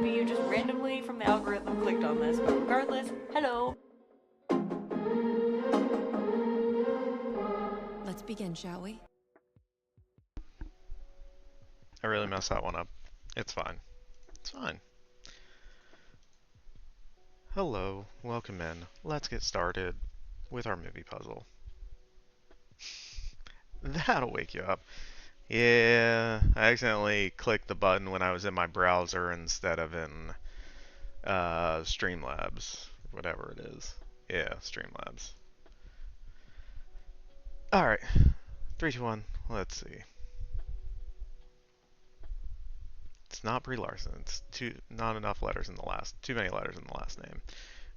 maybe you just randomly from the algorithm clicked on this, but regardless, hello. Let's begin, shall we? I really messed that one up. It's fine. It's fine. Hello, welcome in. Let's get started with our movie puzzle. That'll wake you up. Yeah, I accidentally clicked the button when I was in my browser instead of in Streamlabs, whatever it is. Yeah, Streamlabs. Alright, 3, 2, 1, let's see. It's not Brie Larson. It's not enough letters in the last, too many letters in the last name.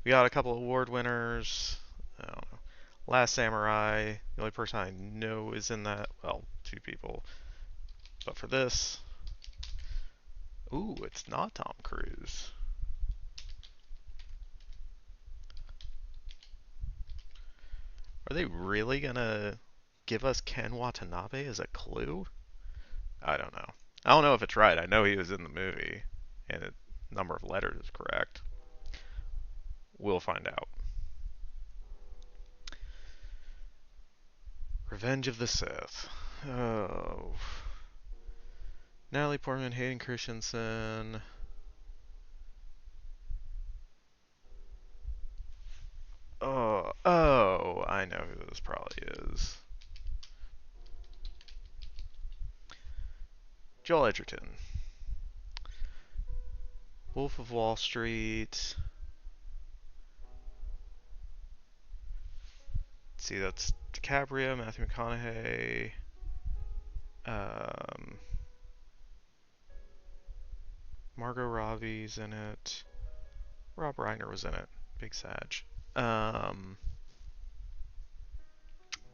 We got a couple of award winners. I don't know. Last Samurai. The only person I know is in that. Well, 2 people. But for this, ooh, it's not Tom Cruise. Are they really gonna give us Ken Watanabe as a clue? I don't know. I don't know if it's right. I know he was in the movie, and the number of letters is correct. We'll find out. Revenge of the Sith. Oh. Natalie Portman, Hayden Christensen. Oh, I know who this probably is. Joel Edgerton. Wolf of Wall Street. Let's see, that's DiCaprio, Matthew McConaughey. Um, Margot Robbie's in it. Rob Reiner was in it. Big Sag.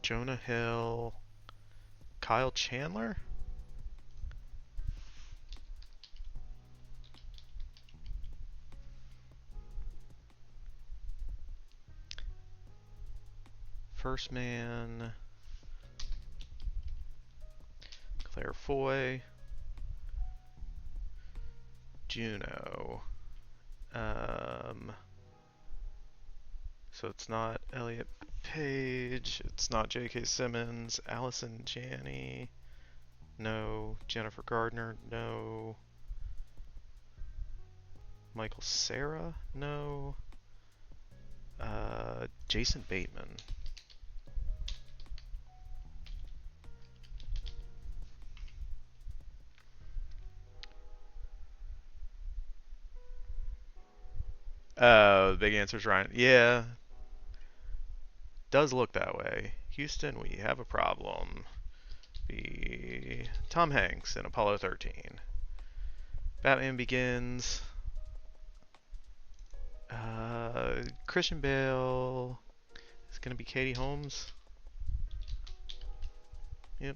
Jonah Hill. Kyle Chandler? First Man. Claire Foy. Juno. So it's not Elliot Page. It's not J.K. Simmons. Allison Janney. No. Jennifer Gardner. No. Michael Cera? No. Jason Bateman. The big answer is Ryan. Yeah, does look that way. Houston, we have a problem. The Tom Hanks in Apollo 13. Batman Begins. Christian Bale. It's gonna be Katie Holmes. Yep.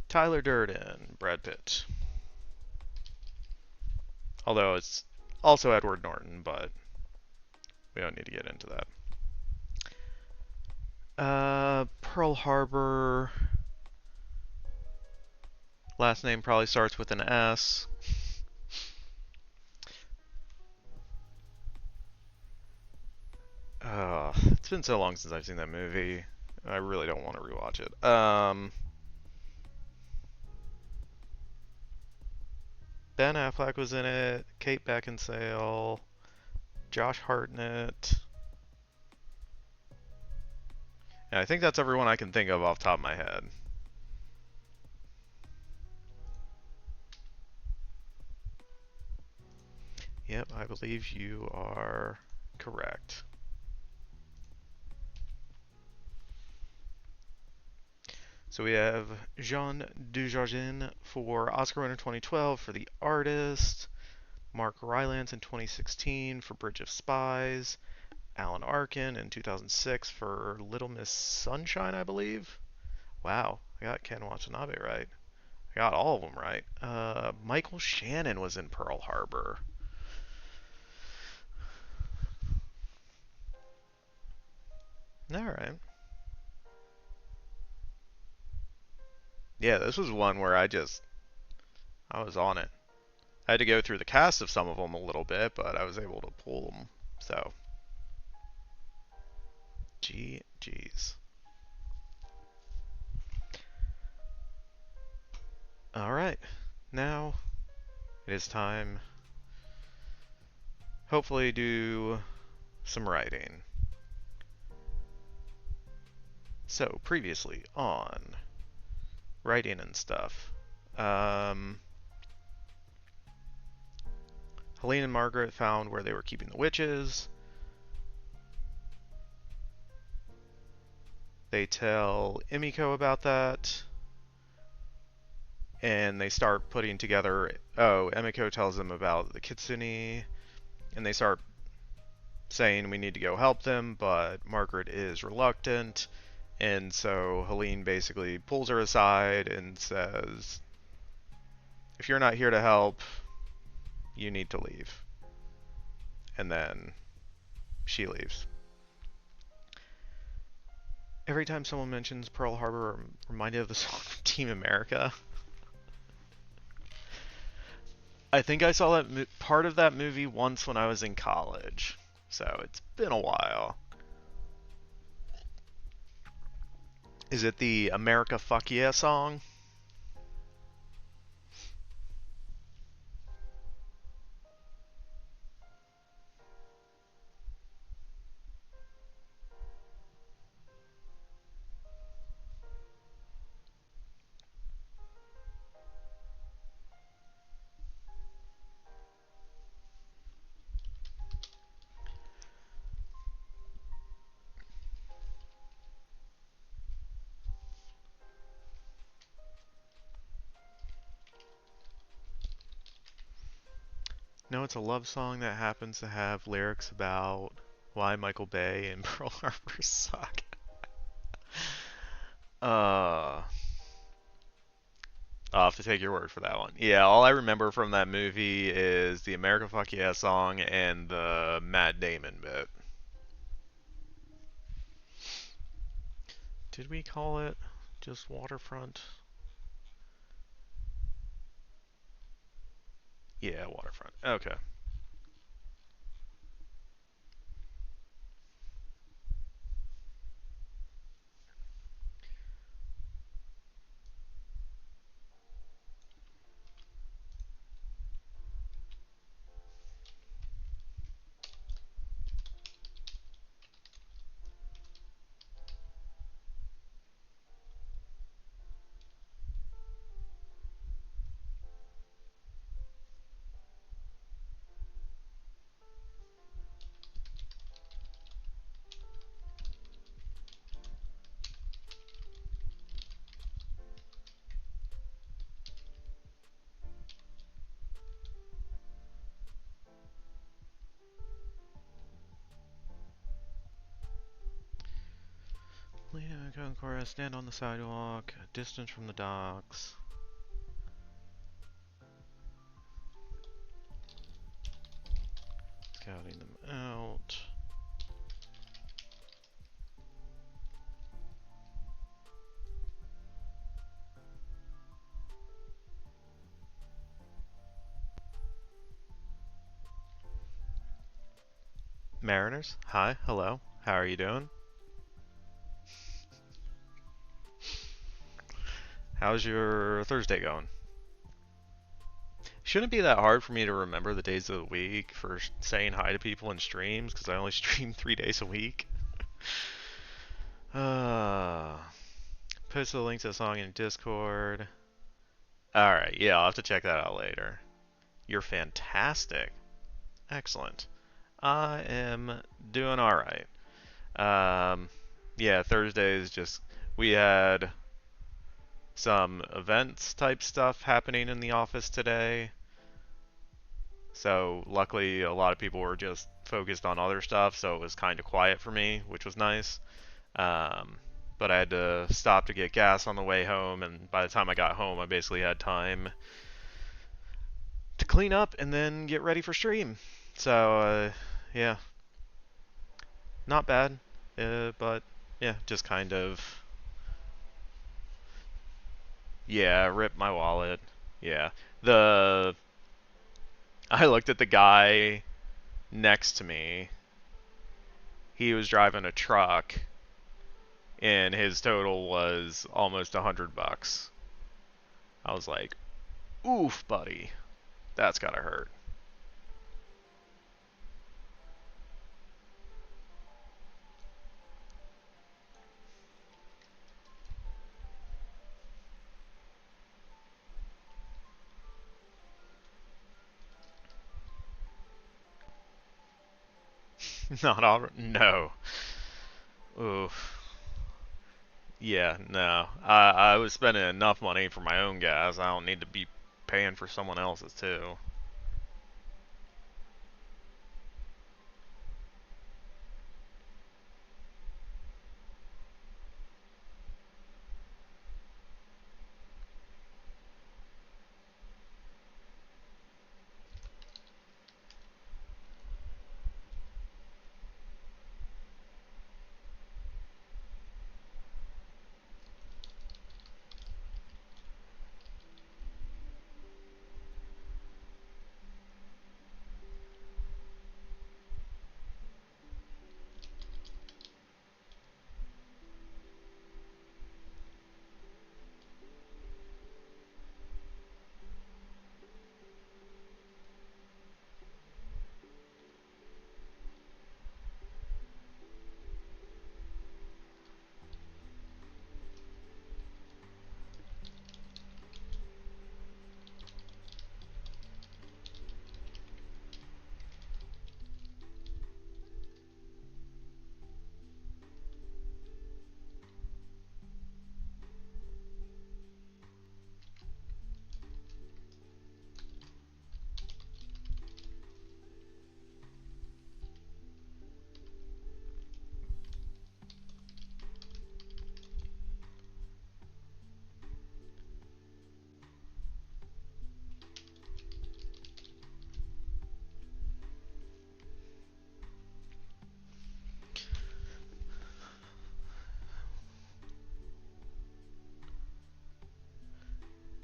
Tyler Durden, Brad Pitt. Although it's also Edward Norton, but we don't need to get into that. Pearl Harbor. Last name probably starts with an S. It's been so long since I've seen that movie. I really don't want to rewatch it. Ben Affleck was in it. Kate Beckinsale. Josh Hartnett. And I think that's everyone I can think of off the top of my head. Yep, I believe you are correct. So we have Jean Dujardin for Oscar winner 2012 for The Artist, Mark Rylance in 2016 for Bridge of Spies, Alan Arkin in 2006 for Little Miss Sunshine, I believe. Wow, I got Ken Watanabe right. I got all of them right. Michael Shannon was in Pearl Harbor. Alright. Yeah, this was one where I was on it. I had to go through the cast of some of them a little bit, but I was able to pull them. So, GG's. Alright, now it is time, hopefully, do some writing. So, previously on writing and stuff, Helene and Margaret found where they were keeping the witches. They tell Emiko about that, and they start putting together. Oh, Emiko tells them about the Kitsune, and they start saying we need to go help them, but Margaret is reluctant, and so Helene basically pulls her aside and says, if you're not here to help, you need to leave. And then she leaves. Every time someone mentions Pearl Harbor, I'm reminded of the song Team America. I think I saw that part of that movie once when I was in college, so it's been a while. Is it the America Fuck Yeah song? No, it's a love song that happens to have lyrics about why Michael Bay and Pearl Harbor suck. I'll have to take your word for that one. Yeah, all I remember from that movie is the America Fuck Yeah song and the Matt Damon bit. Did we call it just Waterfront? Yeah, Waterfront. Okay. Lena and Cora stand on the sidewalk, a distance from the docks. Scouting them out. Mariners, hi, hello, how are you doing? How's your Thursday going? Shouldn't be that hard for me to remember the days of the week for saying hi to people in streams, because I only stream 3 days a week. uh, Post the link to the song in Discord. Alright, yeah, I'll have to check that out later. You're fantastic. Excellent. I am doing alright. Yeah, Thursdays just, we had some events type stuff happening in the office today. So luckily a lot of people were just focused on other stuff, so it was kind of quiet for me, which was nice. But I had to stop to get gas on the way home, and by the time I got home, I basically had time to clean up and then get ready for stream. So, yeah, not bad, but yeah, just kind of, yeah, rip my wallet. Yeah, the I looked at the guy next to me. He was driving a truck, and his total was almost $100. I was like, "Oof, buddy, that's gotta hurt." Not all. No. Oof. Yeah, no. I was spending enough money for my own gas. I don't need to be paying for someone else's too.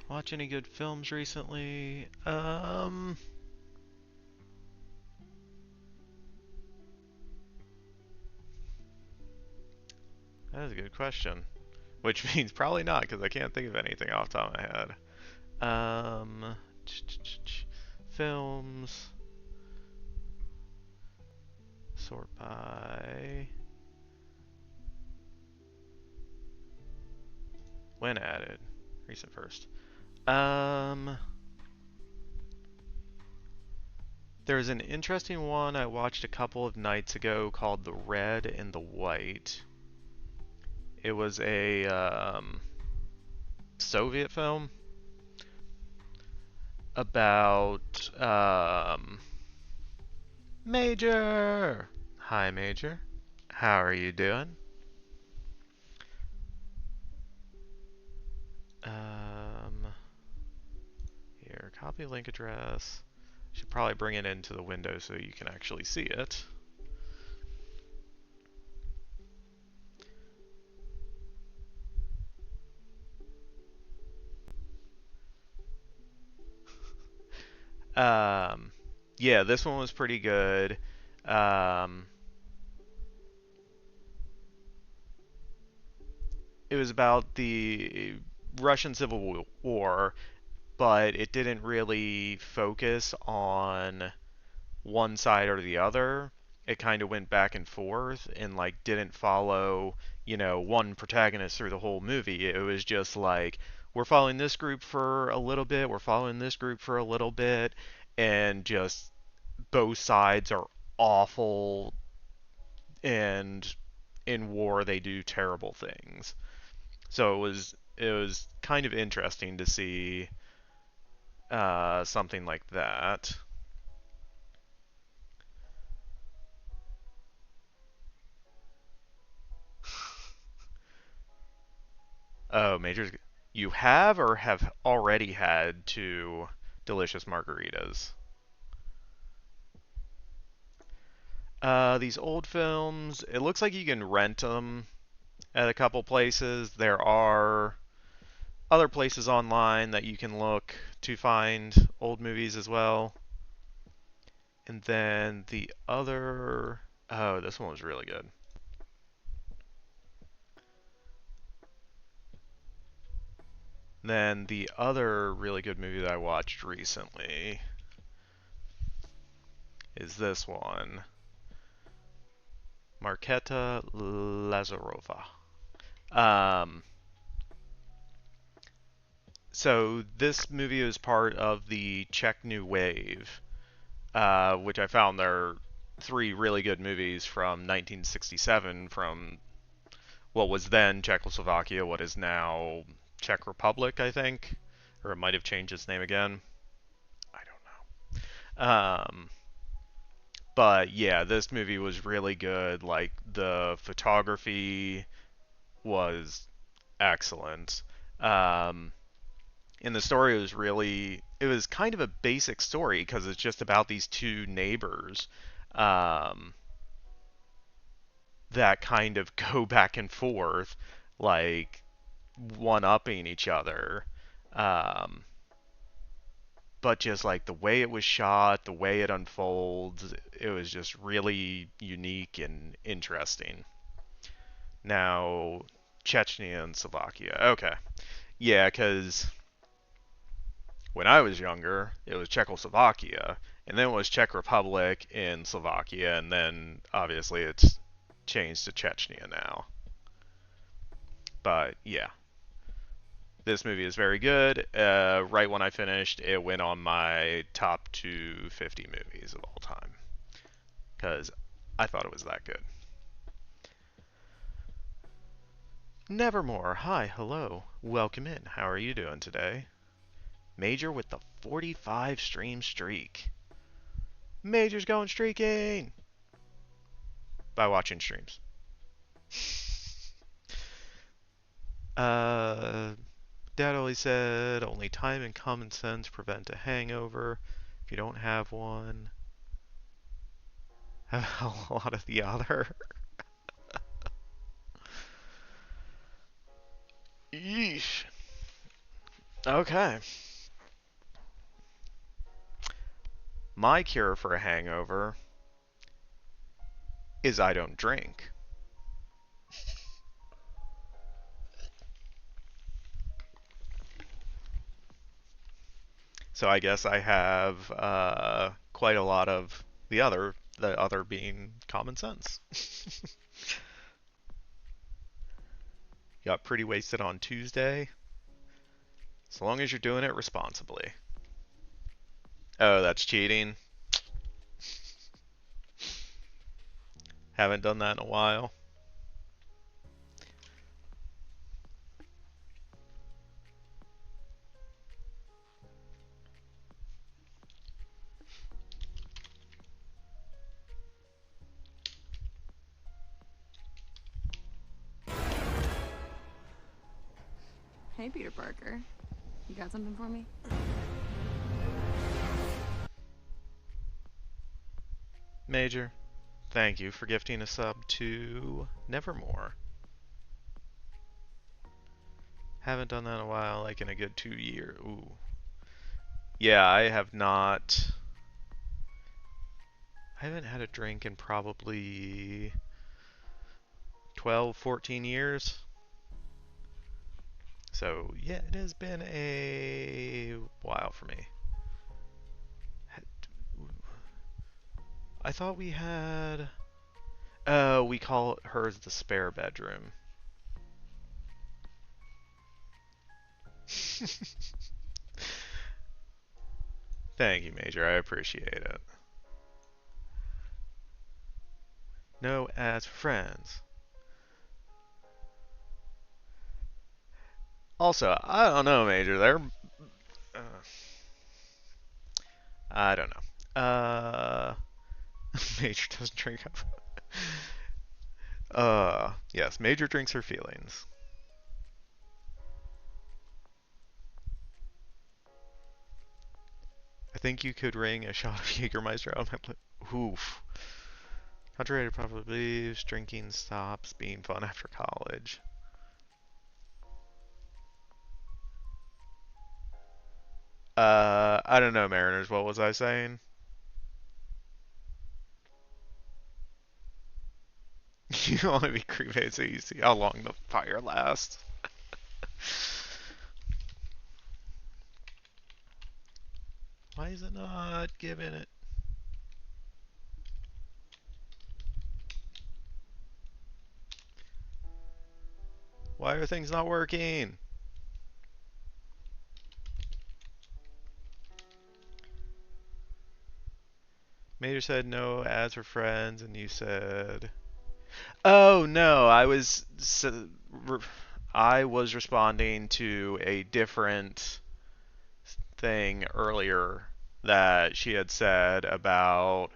Watch any good films recently? That is a good question. Which means probably not, because I can't think of anything off the top of my head. Um, films. Sort by when added. Recent first. Um, there's an interesting one I watched a couple of nights ago called The Red and the White. It was a Soviet film about Major. Hi, Major. How are you doing? Um, Here, copy link address. Should probably bring it into the window so you can actually see it. Um, yeah, this one was pretty good. Um, it was about the Russian Civil War, but it didn't really focus on one side or the other. It kind of went back and forth and like didn't follow, one protagonist through the whole movie. It was just like we're following this group for a little bit, we're following this group for a little bit, and just both sides are awful, and in war they do terrible things. So it was kind of interesting to see something like that. Oh, Majors, you have or have already had two delicious margaritas? These old films, it looks like you can rent them at a couple places. There are other places online that you can look to find old movies as well. And then the other, oh, this one was really good. Then the other really good movie that I watched recently is this one, Marketa Lazarova. Um, so this movie is part of the Czech New Wave, which I found there are three really good movies from 1967 from what was then Czechoslovakia, what is now Czech Republic, I think, or it might have changed its name again. I don't know. But yeah, this movie was really good. Like the photography was excellent. Um, and the story was really, it was kind of a basic story because it's just about these two neighbors um, that kind of go back and forth, like one-upping each other. Um, but just like the way it was shot, the way it unfolds, it was just really unique and interesting. Now, Chechnya and Slovakia. Okay. Yeah, because when I was younger, it was Czechoslovakia, and then it was Czech Republic and Slovakia, and then obviously it's changed to Chechnya now. But yeah, this movie is very good. Right when I finished, it went on my top 250 movies of all time because I thought it was that good. Nevermore. Hi, hello. Welcome in. How are you doing today? Major with the 45 stream streak. Major's going streaking by watching streams. Uh, Dad always said only time and common sense prevent a hangover. If you don't have one, have a lot of the other. Yeesh. Okay. My cure for a hangover is I don't drink. So I guess I have quite a lot of the other being common sense. Got pretty wasted on Tuesday. So long as you're doing it responsibly. Oh, that's cheating. Haven't done that in a while. Hey, Peter Parker. You got something for me? Major, thank you for gifting a sub to Nevermore. Haven't done that in a while, like in a good 2 years. Ooh. Yeah, I have not. I haven't had a drink in probably 12, 14 years. So, yeah, it has been a while for me. I thought we had. Oh, we call hers the spare bedroom. Thank you, Major. I appreciate it. No, as friends. Also, I don't know, Major. Uh, I don't know. Major doesn't drink up. Yes, Major drinks her feelings. I think you could ring a shot of Jägermeister on my lip. Oof. Contrary to popular beliefs, drinking stops being fun after college. I don't know, Mariners. What was I saying? You want to be cremated so you see how long the fire lasts. Why is it not giving it? Why are things not working? Major said no ads for friends, and you said, "Oh no, I was responding to a different thing earlier that she had said about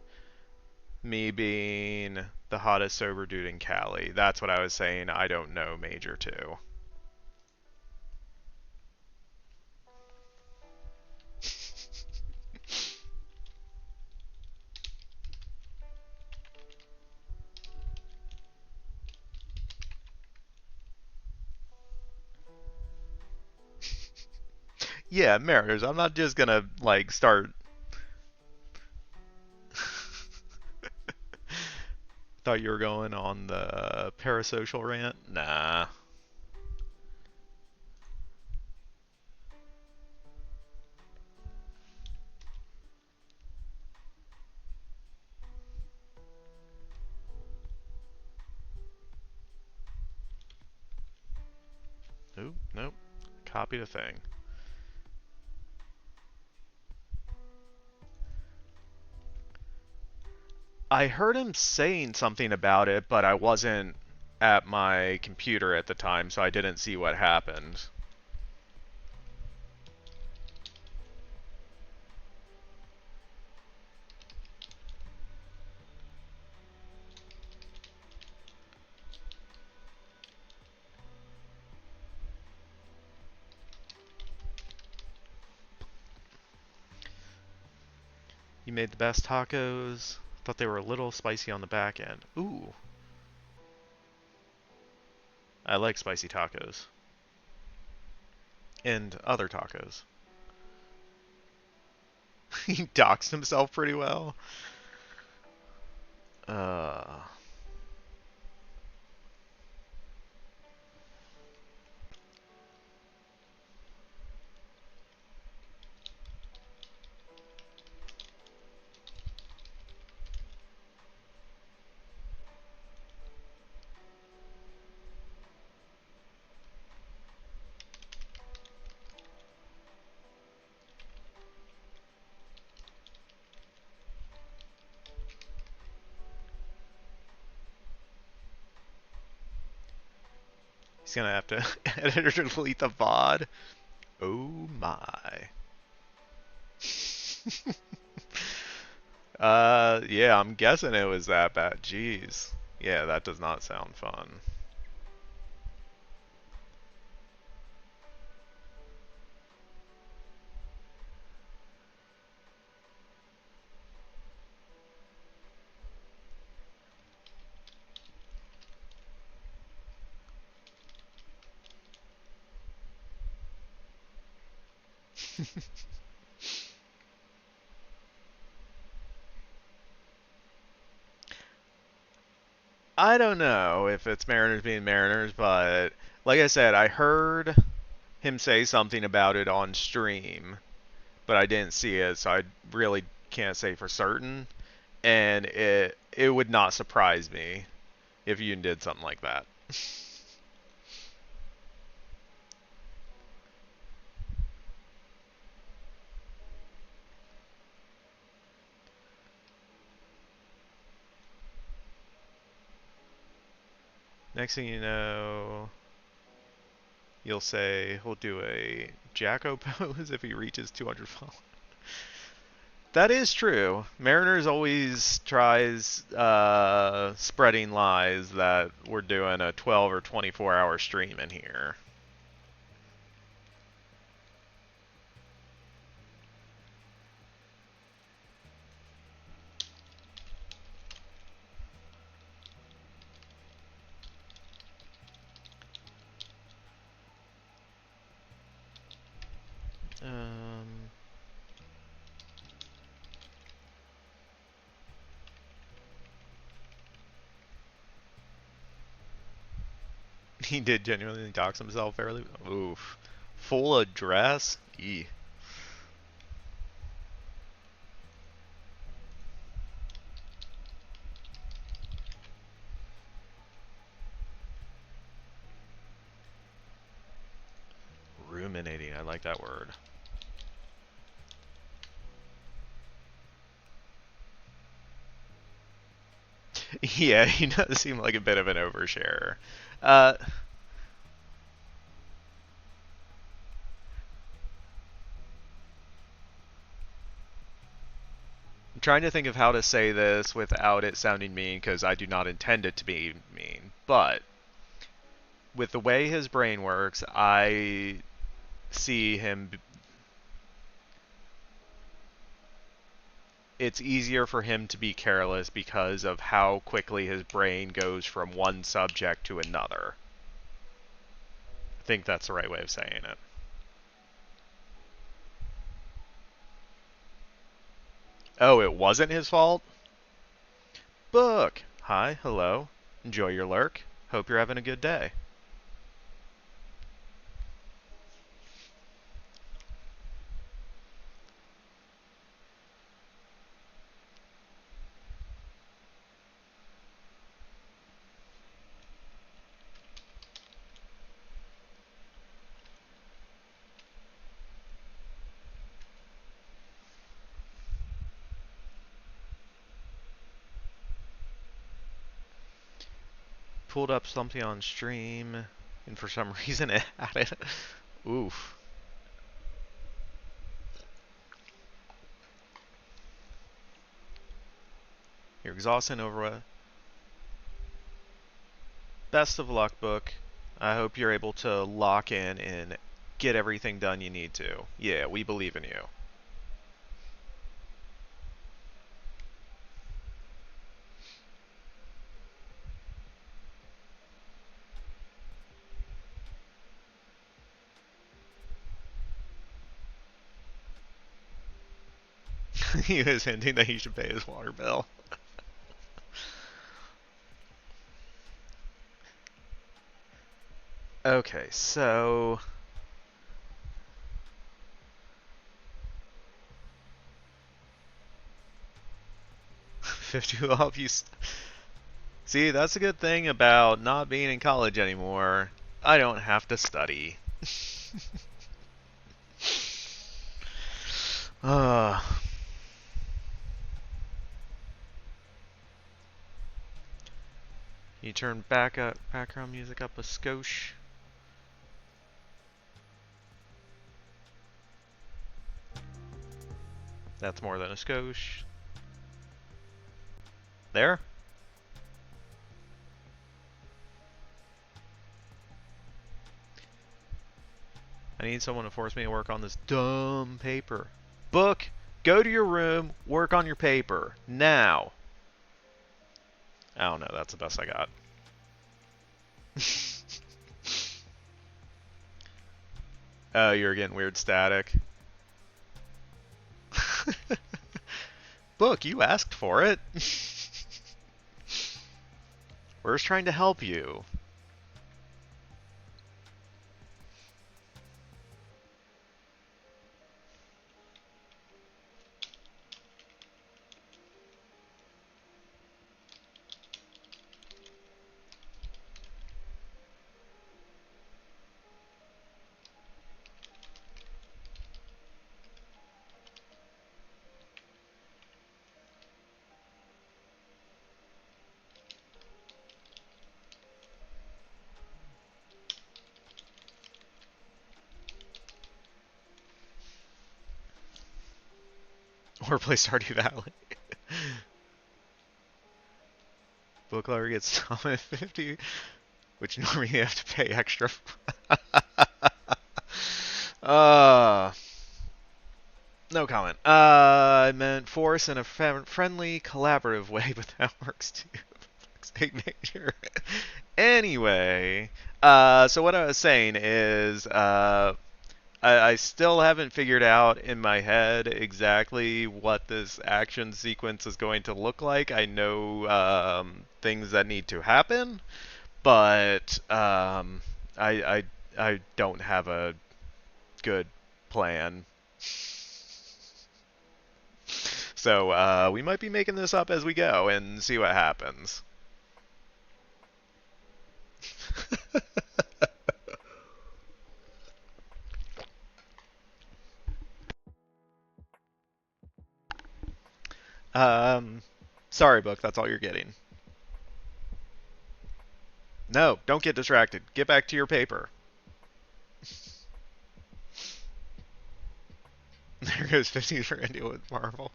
me being the hottest sober dude in Cali. That's what I was saying. I don't know Major to." Yeah, Mariners. I'm not just gonna like start. Thought you were going on the parasocial rant. Nah. Nope. Nope. Copy the thing. I heard him saying something about it, but I wasn't at my computer at the time, so I didn't see what happened. You made the best tacos. Thought they were a little spicy on the back end. Ooh. I like spicy tacos. And other tacos. He doxed himself pretty well. Uh, he's gonna have to edit or delete the VOD. Oh my. Yeah, I'm guessing it was that bad. Jeez. Yeah, that does not sound fun. I don't know if it's Mariners being Mariners, but like I said, I heard him say something about it on stream, but I didn't see it, so I really can't say for certain. And it would not surprise me if you did something like that. Next thing you know, you'll say he'll do a Jacko pose if he reaches 200 followers. That is true. Mariners always tries spreading lies that we're doing a 12 or 24-hour stream in here. Um, He did genuinely dox himself fairly. Oof. Full address? E. Ruminating, I like that word. Yeah, he does seem like a bit of an oversharer. Uh, I'm trying to think of how to say this without it sounding mean, because I do not intend it to be mean. But with the way his brain works, I see him. It's easier for him to be careless because of how quickly his brain goes from one subject to another. I think that's the right way of saying it. Oh, it wasn't his fault? Book! Hi, hello. Enjoy your lurk. Hope you're having a good day. Pulled up something on stream, and for some reason it had it. Oof. You're exhausted and overwhelmed. Best of luck, Book. I hope you're able to lock in and get everything done you need to. Yeah, we believe in you. He was hinting that he should pay his water bill. Okay, so 50 will help you. See, that's a good thing about not being in college anymore. I don't have to study. uh, you turn background music up a skosh. That's more than a skosh. There? I need someone to force me to work on this dumb paper. Book, go to your room, work on your paper. Now. I don't know, that's the best I got. Oh, you're getting weird static. Book, you asked for it. We're just trying to help you. Or play Stardew Valley. Book lover gets summoned 50, which normally you have to pay extra. uh, no comment. I meant force in a friendly, collaborative way, but that works too. State major. Anyway, so what I was saying is, I still haven't figured out in my head exactly what this action sequence is going to look like. I know things that need to happen, but I don't have a good plan. So we might be making this up as we go and see what happens. um, sorry, book. That's all you're getting. No, don't get distracted. Get back to your paper. There goes 50 for India with Marvel.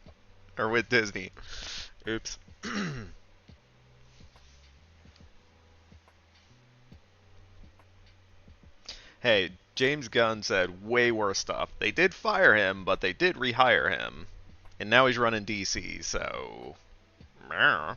Or with Disney. Oops. Hey, James Gunn said way worse stuff. They did fire him, but they did rehire him. And now he's running DC, so... Meh.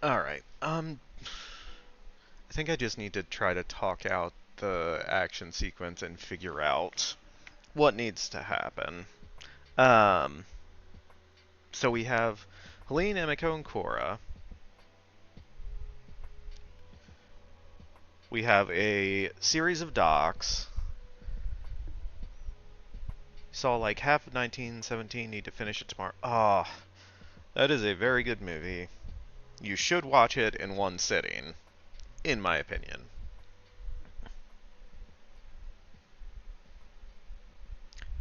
Alright, I think I just need to try to talk out the action sequence and figure out what needs to happen. Um, so we have Helene, Emiko, and Korra. We have a series of docs. Saw like half of 1917, need to finish it tomorrow. Ah, oh, that is a very good movie. You should watch it in one sitting, in my opinion.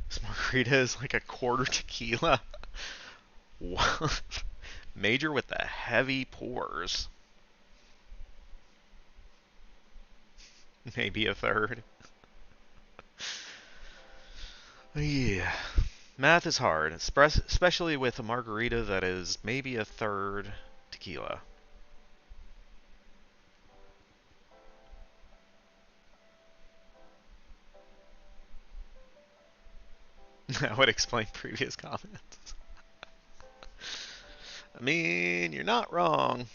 This margarita is like a quarter tequila. What? Major with the heavy pours. Maybe a third. Yeah. Math is hard, especially with a margarita that is maybe a third tequila. That would explain previous comments. I mean, you're not wrong.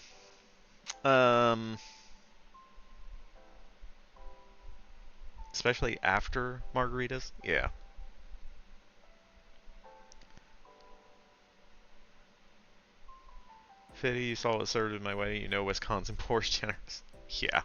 Especially after margaritas. Yeah. Fitty, you saw what served in my way. You know Wisconsin pours generous. Yeah.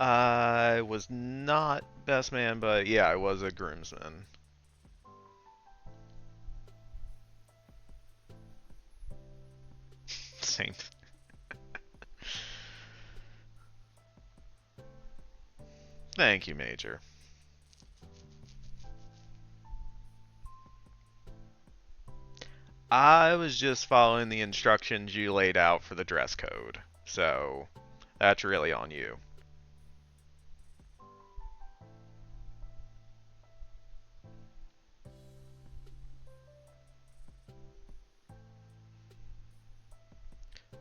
I was not best man, but yeah, I was a groomsman. Same. Thank you, Major. I was just following the instructions you laid out for the dress code, so that's really on you.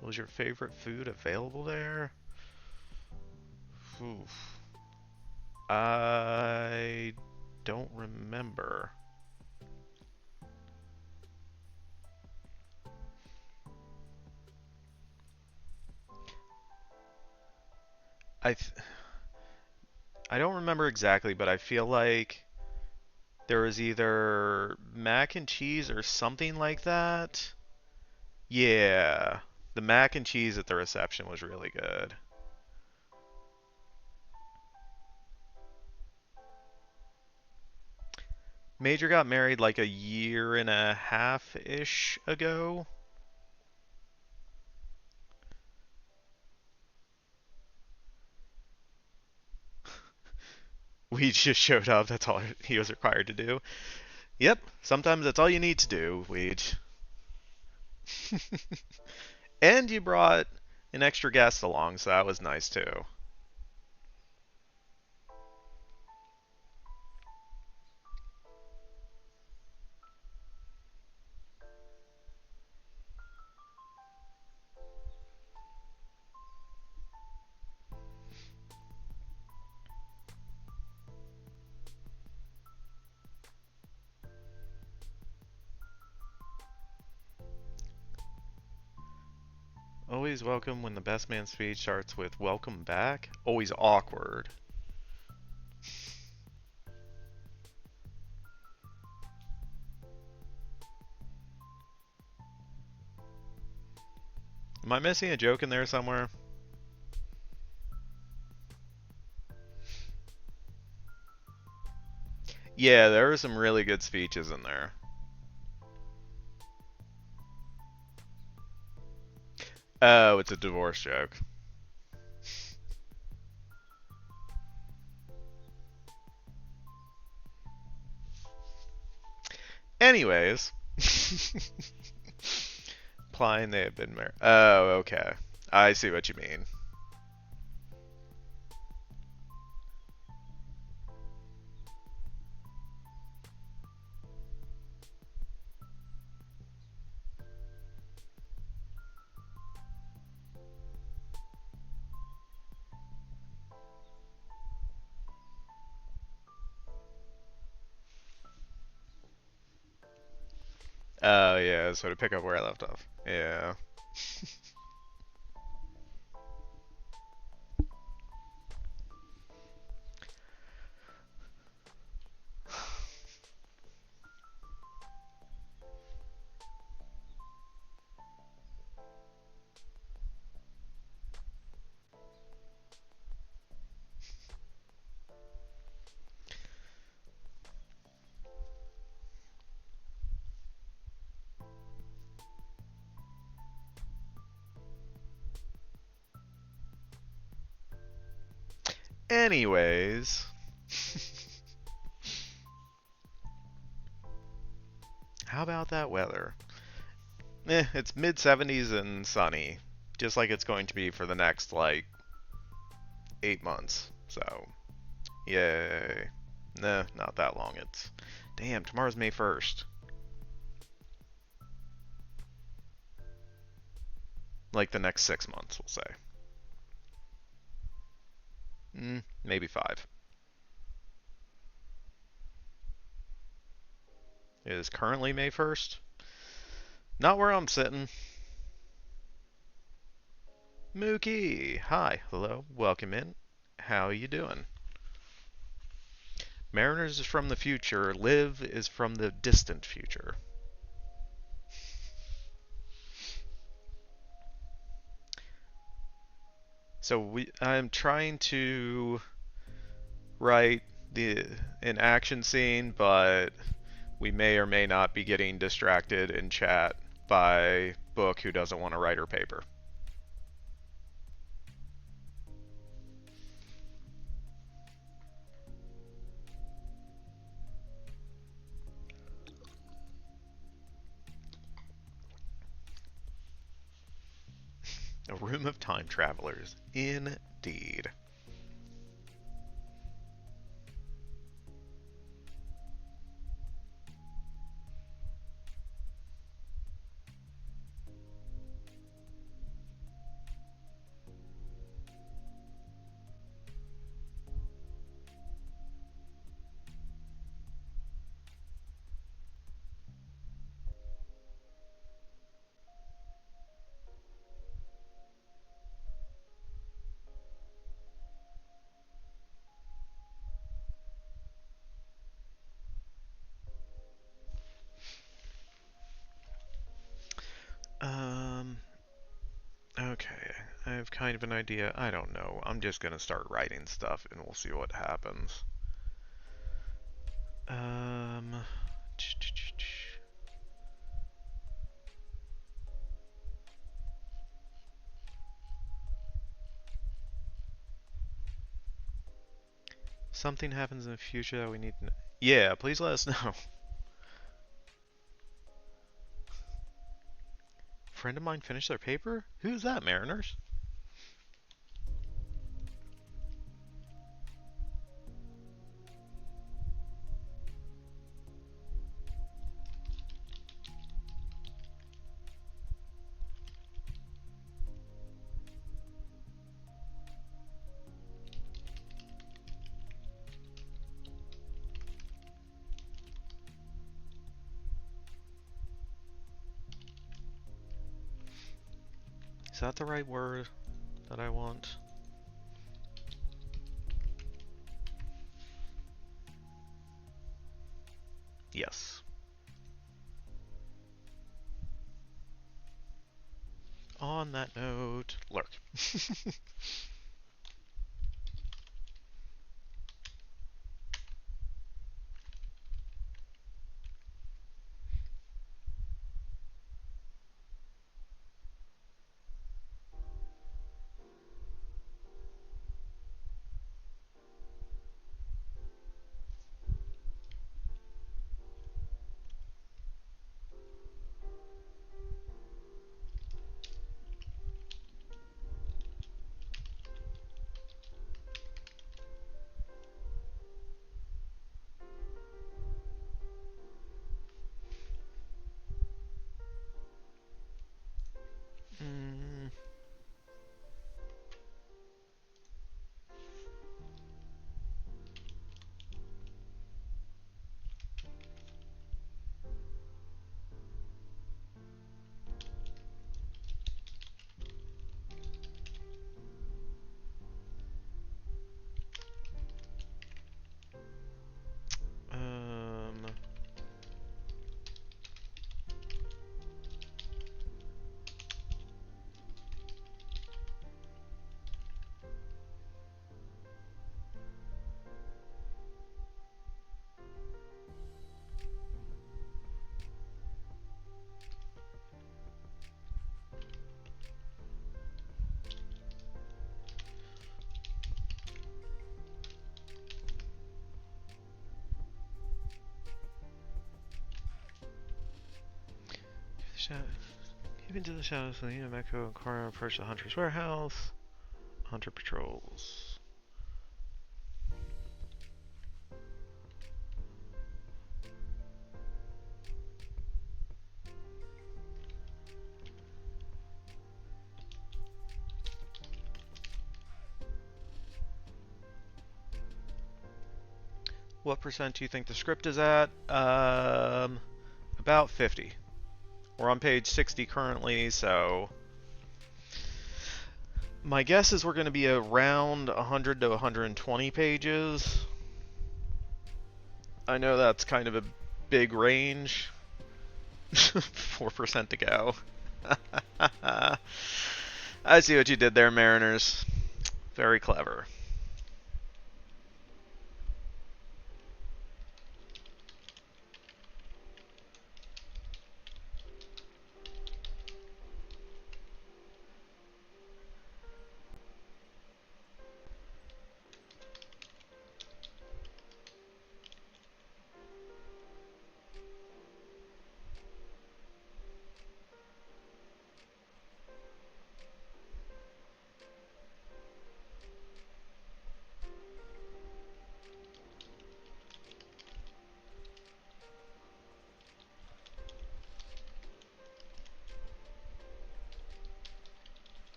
What was your favorite food available there? Oof. I don't remember. I th I don't remember exactly, but I feel like there was either mac and cheese or something like that. Yeah, the mac and cheese at the reception was really good. Major got married like a year and a half-ish ago. We just showed up. That's all he was required to do. Yep, sometimes that's all you need to do, Weege. And you brought an extra guest along, so that was nice too. Always welcome when the best man speech starts with welcome back. Always awkward. Am I missing a joke in there somewhere? Yeah, there were some really good speeches in there. Oh, it's a divorce joke. Anyways. Implying they had been married. Oh, okay. I see what you mean. Oh, yeah, so to pick up where I left off. Yeah. Anyways. How about that weather? It's mid 70s and sunny. Just like it's going to be for the next, like, 8 months. So, yay. Nah, not that long. It's. Damn, tomorrow's May 1st. Like the next 6 months, we'll say. Maybe 5. It is currently May 1st. Not where I'm sitting. Mookie! Hi, hello, welcome in. How you doing? Mariners is from the future. Liv is from the distant future. So I'm trying to write an action scene, but we may or may not be getting distracted in chat by Book, who doesn't want to write her paper. A room of time travelers, indeed. Okay, I have kind of an idea. I don't know. I'm just gonna start writing stuff and we'll see what happens. Um, something happens in the future that we need to know. Yeah, please let us know. Friend of mine finished their paper? Who's that, Mariners? Is that the right word that I want? Yes. On that note, lurk. Mm. Um. Keep into the shadows of the Echo and Cora approach the Hunter's warehouse. Hunter patrols. What percent do you think the script is at? About 50. We're on page 60 currently, so my guess is we're going to be around 100 to 120 pages. I know that's kind of a big range. 4% to go. I see what you did there, Mariners. Very clever.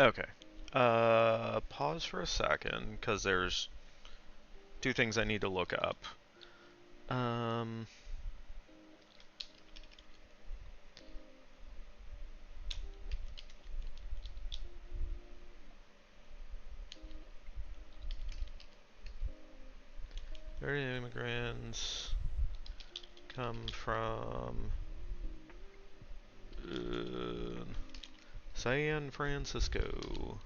Okay. Pause for a second, because there's two things I need to look up. Um, very immigrants come from San Francisco.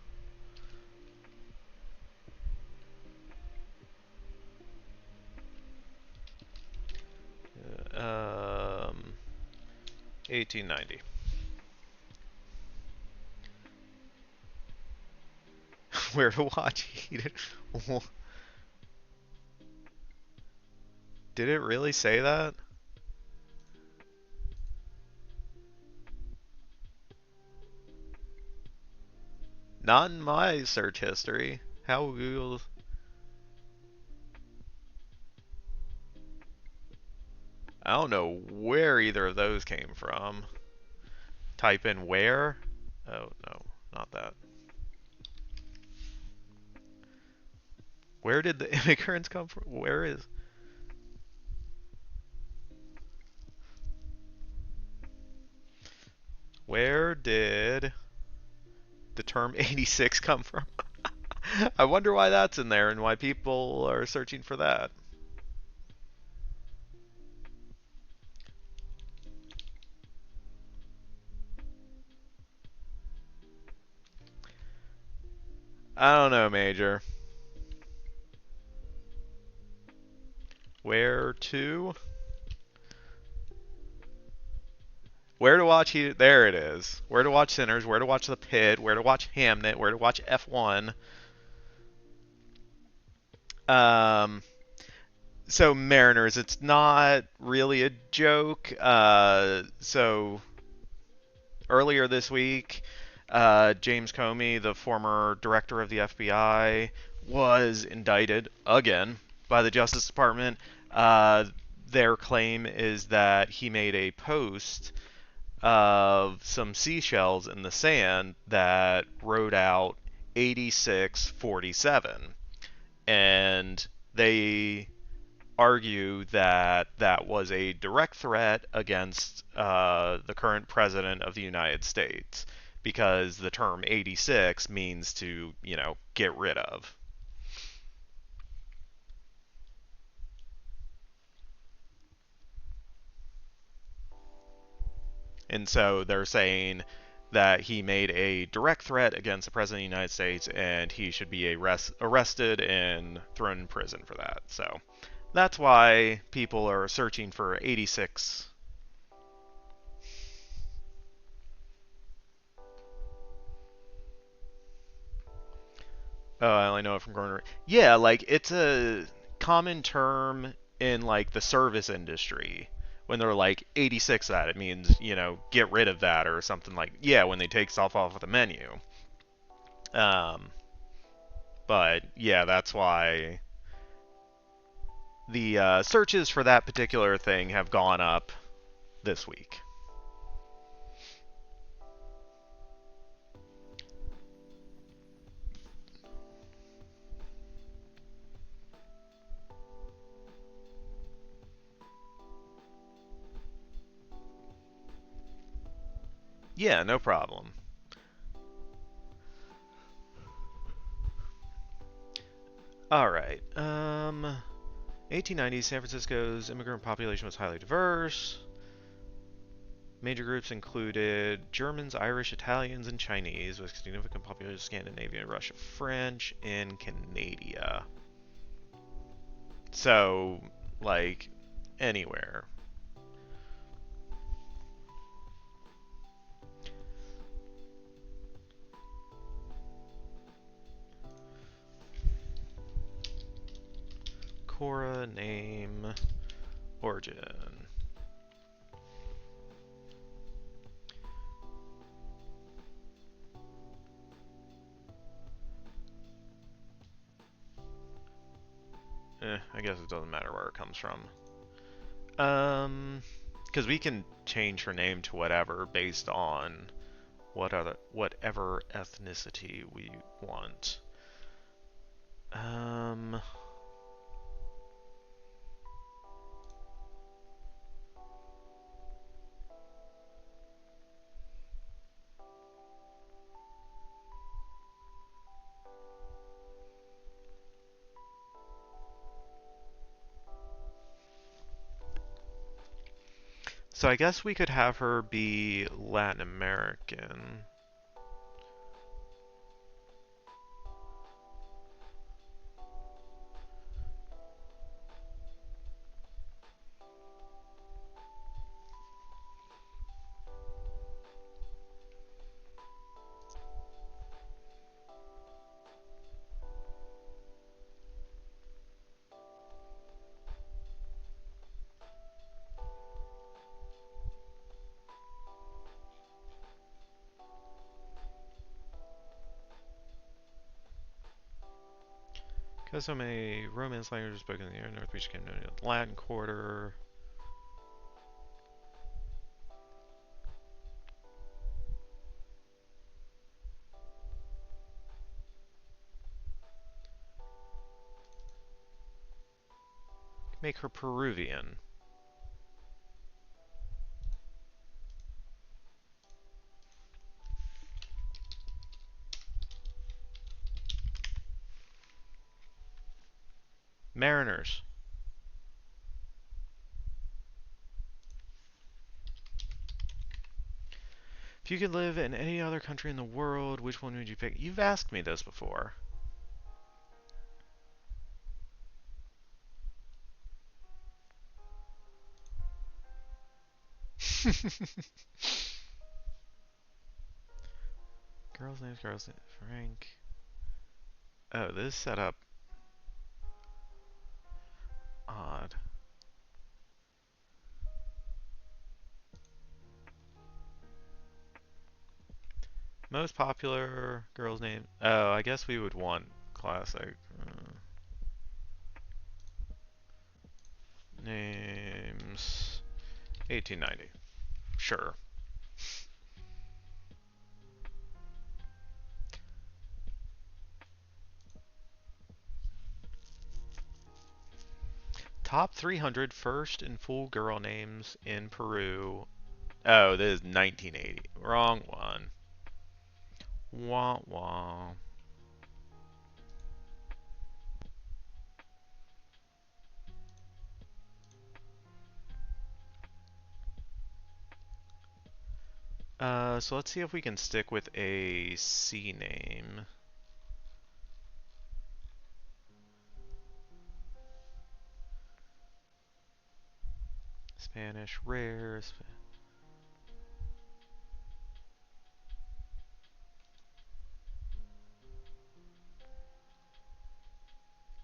1890. Where to watch heated. Did it really say that? Not in my search history. How Google? I don't know where either of those came from. Type in where? Oh no, not that. Where did the immigrants come from? Where is? Where did the term 86 come from? I wonder why that's in there and why people are searching for that. I don't know, Major. Where to? Where to watch there it is. Where to watch Sinners, where to watch The Pit, where to watch Hamnet, where to watch F1. Um, so Mariners, it's not really a joke. So earlier this week, James Comey, the former director of the FBI, was indicted again by the Justice Department. Their claim is that he made a post of some seashells in the sand that wrote out 8647. And they argue that that was a direct threat against the current president of the United States because the term 86 means to, get rid of. And so they're saying that he made a direct threat against the president of the United States and he should be arrested and thrown in prison for that. So that's why people are searching for 86. Oh, I only know it from Corner. Yeah, like it's a common term in like the service industry. When they're like 86 that, it means, get rid of that or something like, yeah, when they take stuff off of the menu. Um, but yeah, that's why the searches for that particular thing have gone up this week. Yeah, no problem. All right. 1890s, San Francisco's immigrant population was highly diverse. Major groups included Germans, Irish, Italians, and Chinese, with significant population of Scandinavian, Russia, French, and Canada. So, like, anywhere. Cora, name, origin. I guess it doesn't matter where it comes from. Because we can change her name to whatever based on whatever ethnicity we want. So I guess we could have her be Latin American. Because so many Romance languages spoken in the North Beach came known as the Latin Quarter. Make her Peruvian. Mariners. If you could live in any other country in the world, which one would you pick? You've asked me this before. Girls' names, Frank. Oh, this is set up odd. Most popular girl's name. Oh, I guess we would want classic. Names. 1890. Sure. Top 300 first and full girl names in Peru. Oh, this is 1980. Wrong one. Wah wah. So let's see if we can stick with a C name. Spanish rare.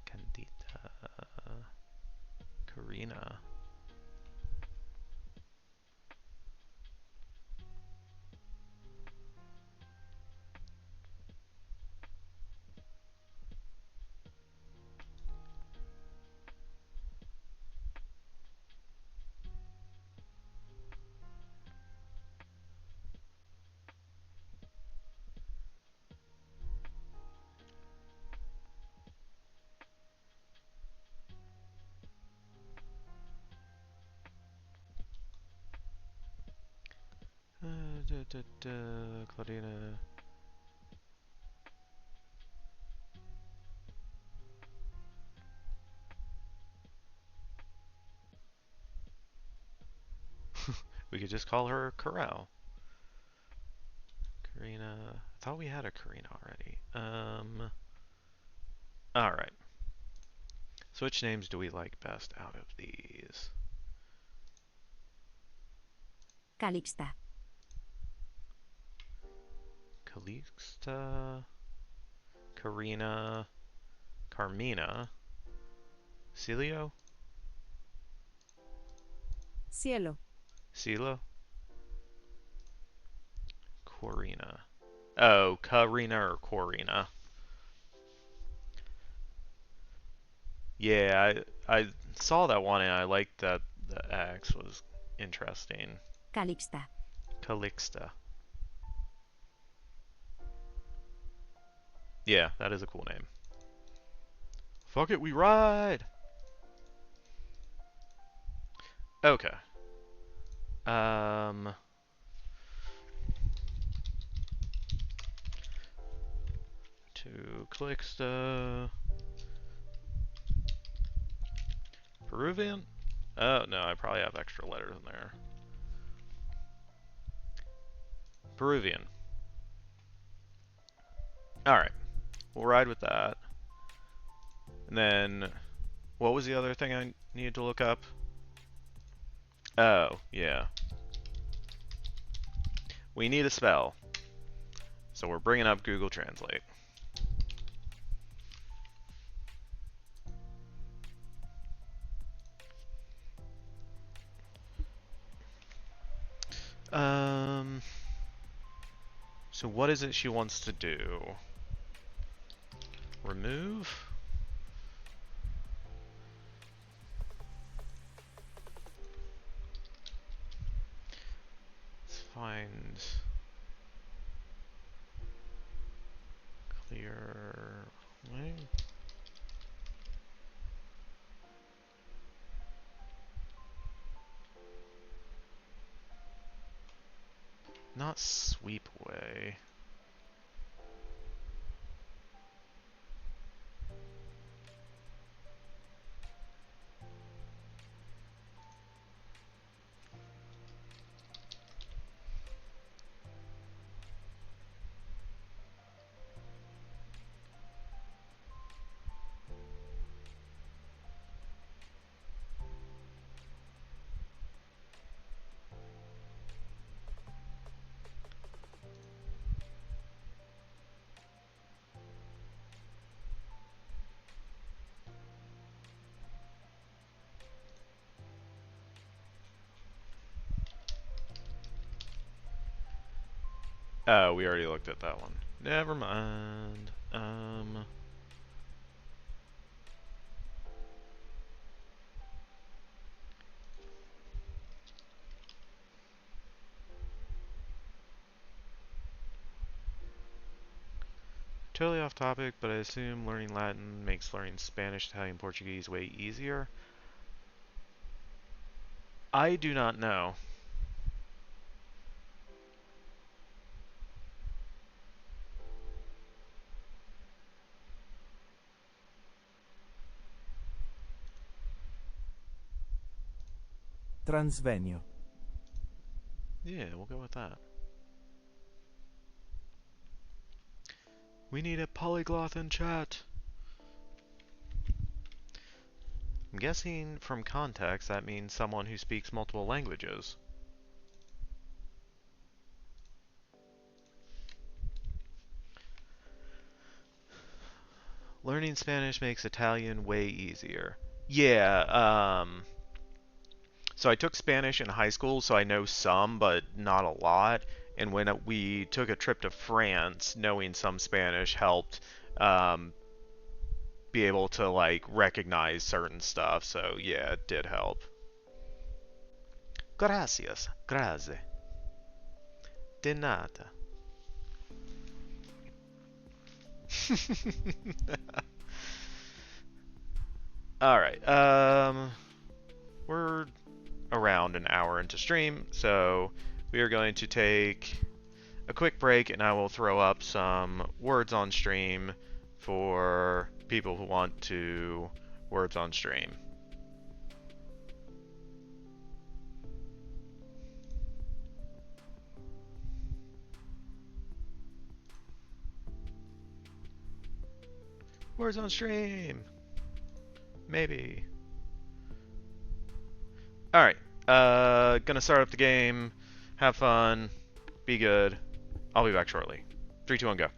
Candida. Karina. Claudina. We could just call her Corral. Karina. I thought we had a Karina already. Alright. So which names do we like best out of these? Calixta. Calixta. Karina. Carmina. Celio? Cielo. Cielo? Corina. Oh, Karina or Corina. Yeah, I saw that one and I liked that the X was interesting. Calixta. Calixta. Yeah, that is a cool name. Fuck it, we ride! Okay. To Calixta. Peruvian? Oh, no, I probably have extra letters in there. Peruvian. Alright. We'll ride with that. And then, what was the other thing I needed to look up? Oh, yeah. We need a spell. So we're bringing up Google Translate. So what is it she wants to do? Remove? find clear way. Not sweep way. Oh, we already looked at that one. Never mind. Totally off topic, but I assume learning Latin makes learning Spanish, Italian, Portuguese way easier. I do not know. Transvenio. Yeah, we'll go with that. We need a polyglot in chat. I'm guessing from context that means someone who speaks multiple languages. Learning Spanish makes Italian way easier. Yeah, so I took Spanish in high school, so I know some, but not a lot. And when we took a trip to France, knowing some Spanish helped be able to like recognize certain stuff. So yeah, it did help. Gracias, grazie. De nada. All right. We're around an hour into stream, so we are going to take a quick break, and I will throw up some words on stream for people who want to words on stream. Words on stream. Maybe. Alright. Gonna start up the game. Have fun. Be good. I'll be back shortly. 3, 2, 1, go.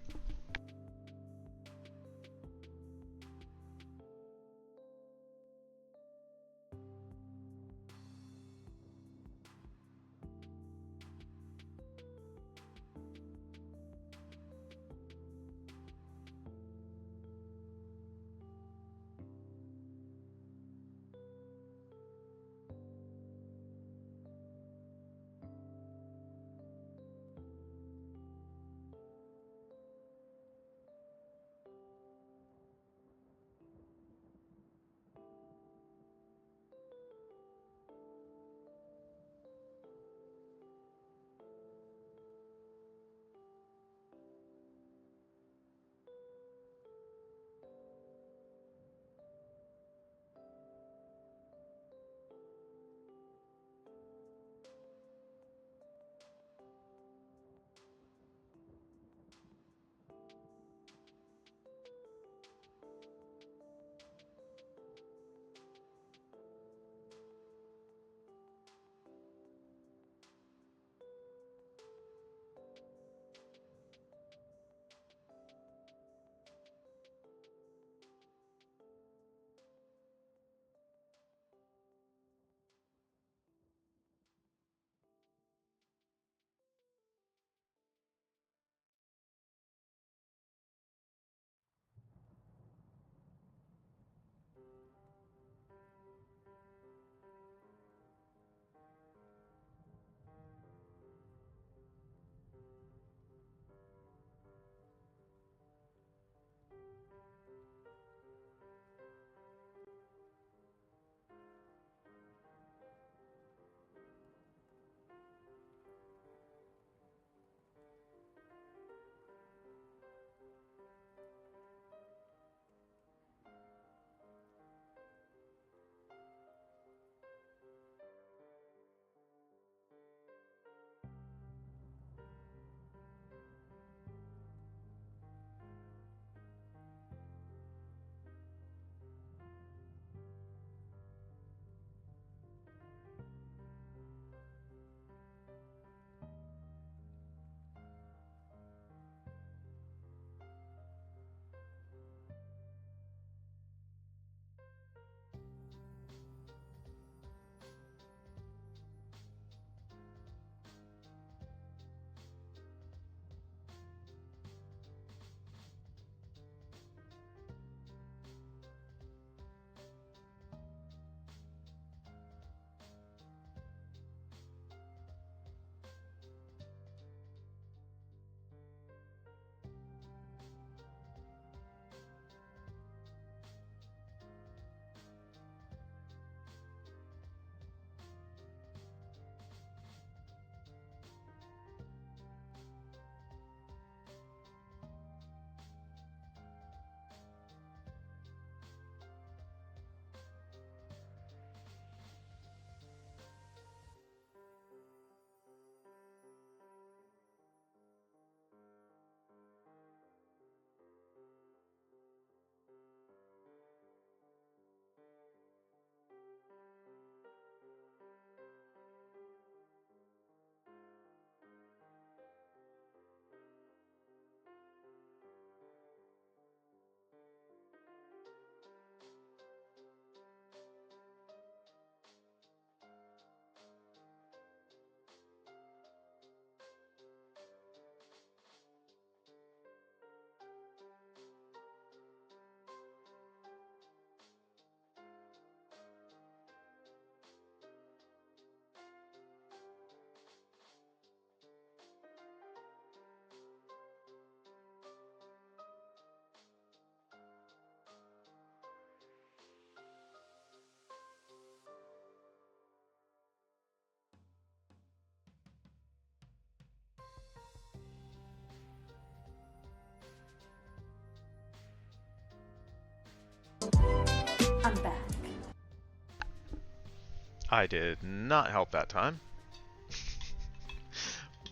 I did not help that time.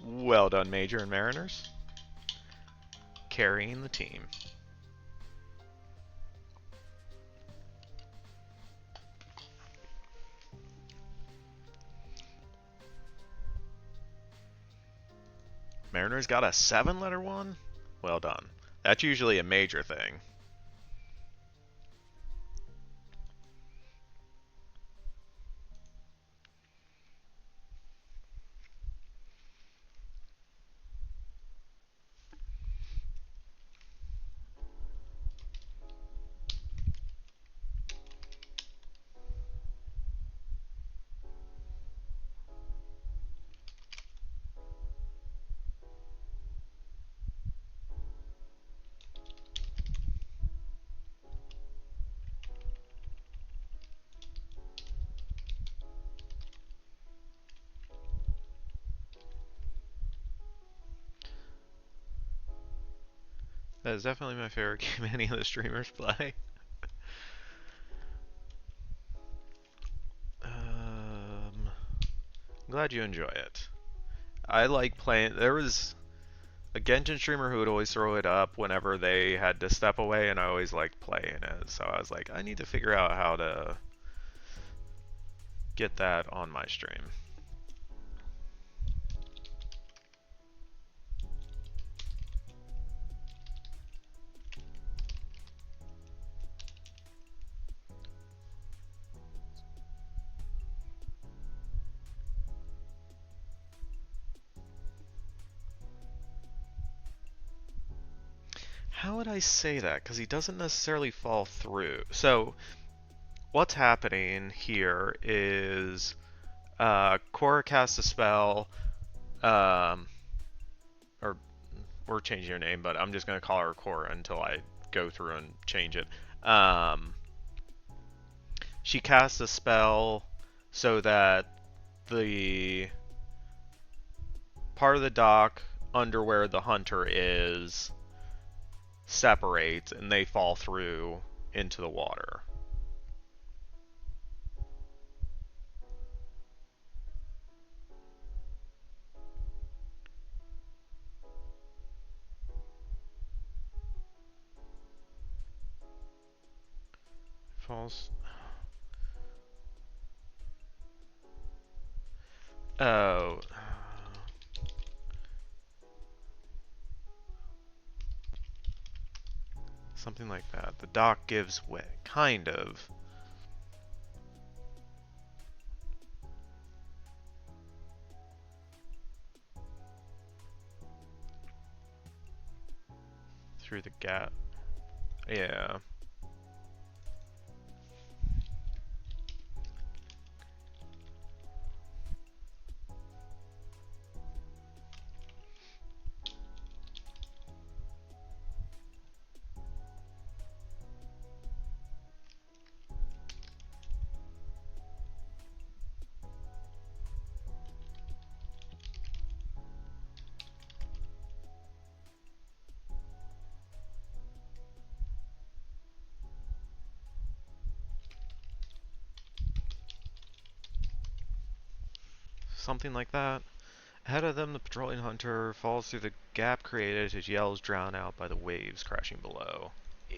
Well done, Major and Mariners. Carrying the team. Mariners got a 7-letter one? Well done. That's usually a major thing. That is definitely my favorite game any of the streamers play. I'm glad you enjoy it. I like playing. There was a Genshin streamer who would always throw it up whenever they had to step away, and I always liked playing it. So I was like, I need to figure out how to get that on my stream. How would I say that? Because he doesn't necessarily fall through. So, what's happening here is Cora casts a spell, or we're changing her name, but I'm just going to call her Cora until I go through and change it. She casts a spell so that the part of the dock under where the hunter is separates and they fall through into the water. Falls. Oh. Something like that. The dock gives way, kind of. Through the gap. Yeah. Something like that. Ahead of them, the patrolling hunter falls through the gap created, his yells drowned out by the waves crashing below. Yeah.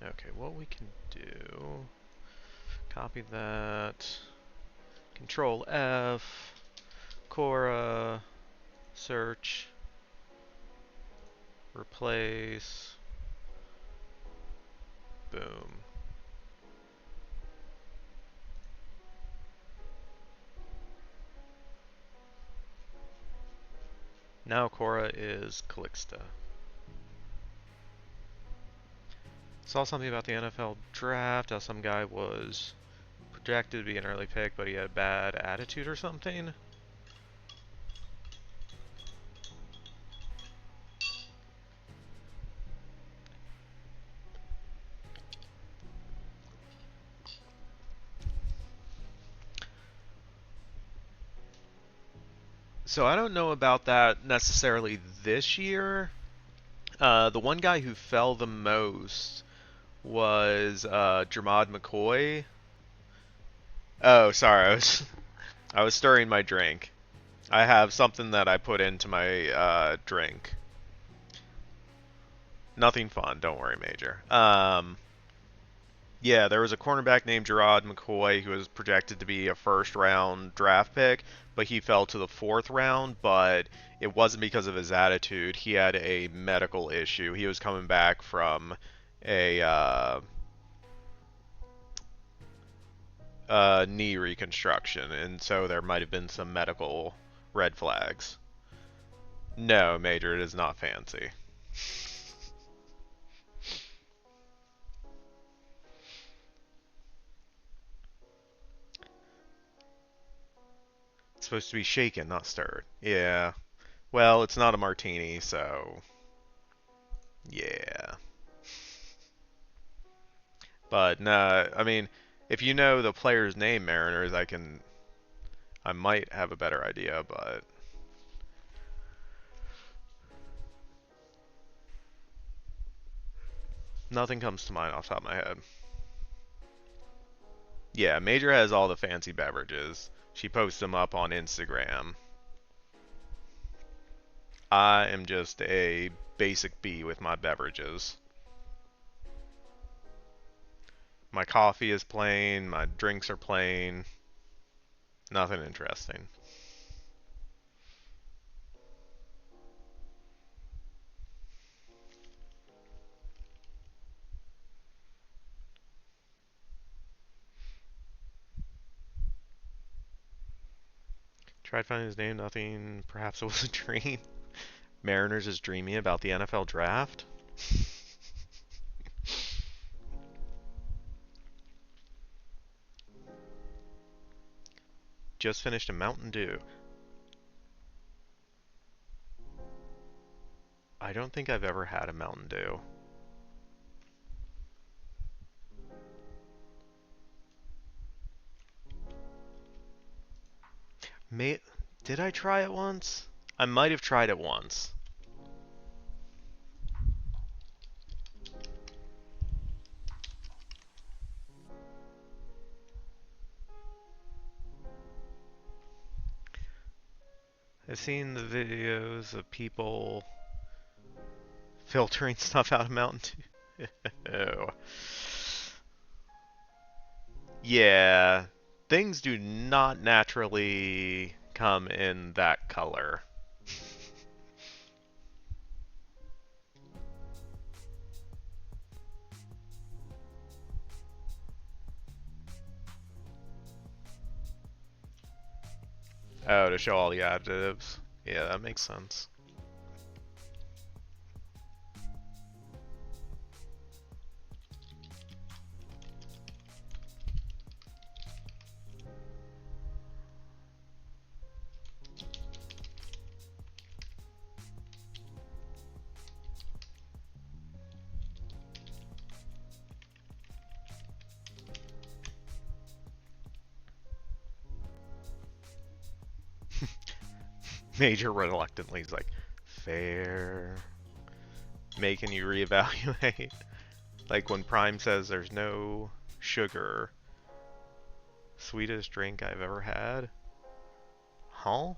Okay, what we can do, copy that, Control F, Cora, search, replace, boom. Now Cora is Calixta. Saw something about the NFL draft, how some guy was projected to be an early pick, but he had a bad attitude or something. So I don't know about that necessarily this year. The one guy who fell the most was Jermod McCoy. Oh, sorry, I was stirring my drink. I have something that I put into my drink. Nothing fun, don't worry, Major. Yeah, there was a cornerback named Jerrod McCoy who was projected to be a first-round draft pick, but he fell to the fourth round, but it wasn't because of his attitude. He had a medical issue. He was coming back from a knee reconstruction, and so there might have been some medical red flags. No, Major, it is not fancy. It's supposed to be shaken, not stirred. Yeah. Well, it's not a martini, so yeah. But nah, I mean, if you know the player's name, Mariners, I might have a better idea, but nothing comes to mind off the top of my head. Yeah, Major has all the fancy beverages. She posts them up on Instagram. I am just a basic B with my beverages. My coffee is plain, my drinks are plain. Nothing interesting. Tried finding his name, nothing. Perhaps it was a dream. Mariners is dreaming about the NFL draft. Just finished a Mountain Dew. I don't think I've ever had a Mountain Dew. Did I try it once? I might have tried it once. I've seen the videos of people filtering stuff out of Mountain Dew. Oh. Yeah, things do not naturally come in that color. Oh, to show all the additives. Yeah, that makes sense. Major reluctantly is like, fair. Making you reevaluate. Like when Prime says there's no sugar. Sweetest drink I've ever had? Huh?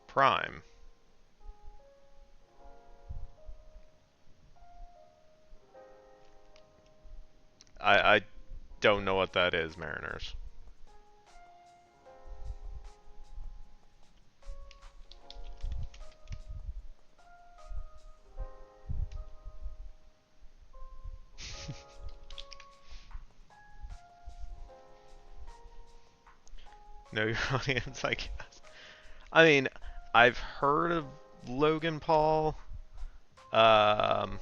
Prime. I don't know what that is, Mariners. Know your audience, I guess. I mean, I've heard of Logan Paul. Um,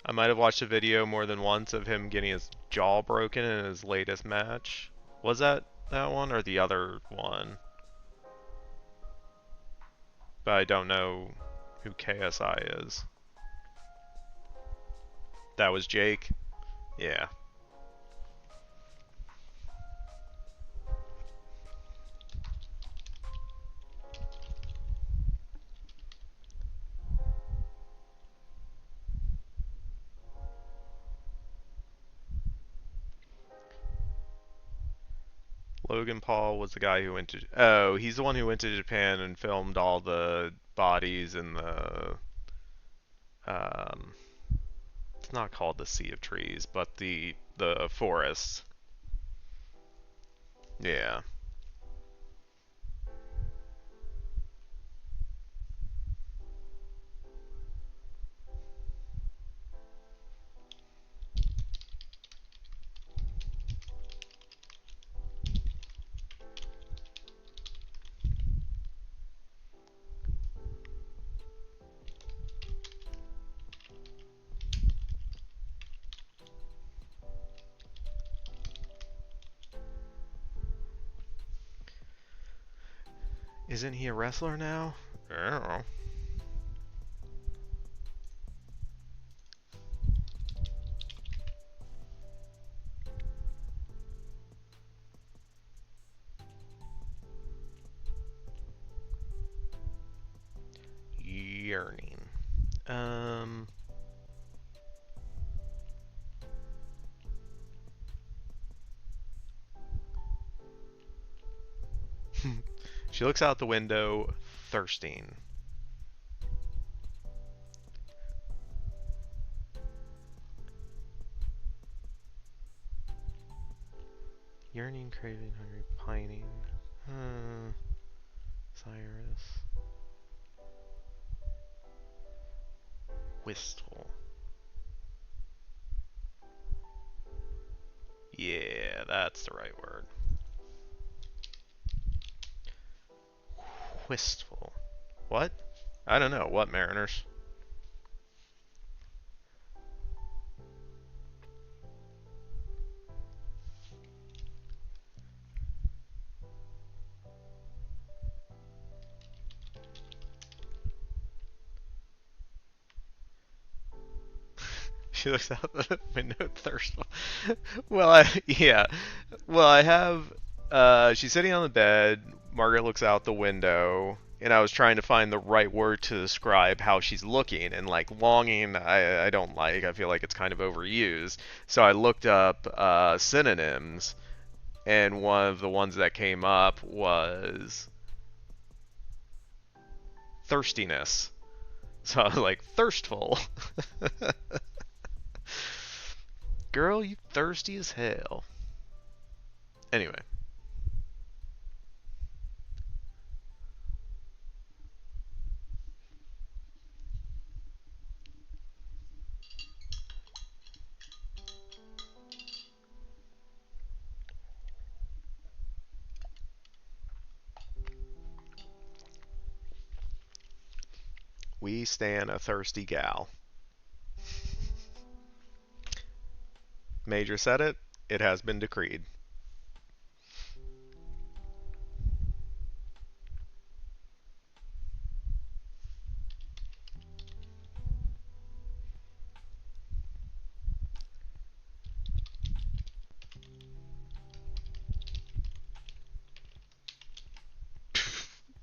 I might have watched a video more than once of him getting his jaw broken in his latest match. Was that one or the other one? But I don't know who KSI is. That was Jake? Yeah. Logan Paul was the guy who went to... Oh, he's the one who went to Japan and filmed all the bodies in the... Um, it's not called the Sea of Trees, but the forest. Yeah. Isn't he a wrestler now? I don't know. Yearning. Um... She looks out the window, thirsting. Yearning, craving, hungry, pining. Cyrus. Wistful. Yeah, that's the right word. Wistful. What? I don't know. What, Mariners? She looks out the window thirstful. Well, yeah. Well, I have, she's sitting on the bed. Margaret looks out the window, and I was trying to find the right word to describe how she's looking, and like longing, I don't like. I feel like it's kind of overused. So I looked up synonyms, and one of the ones that came up was thirstiness. So I was like, thirstful. Girl, you thirsty as hell. Anyway. We stan a thirsty gal. Major said it. It has been decreed.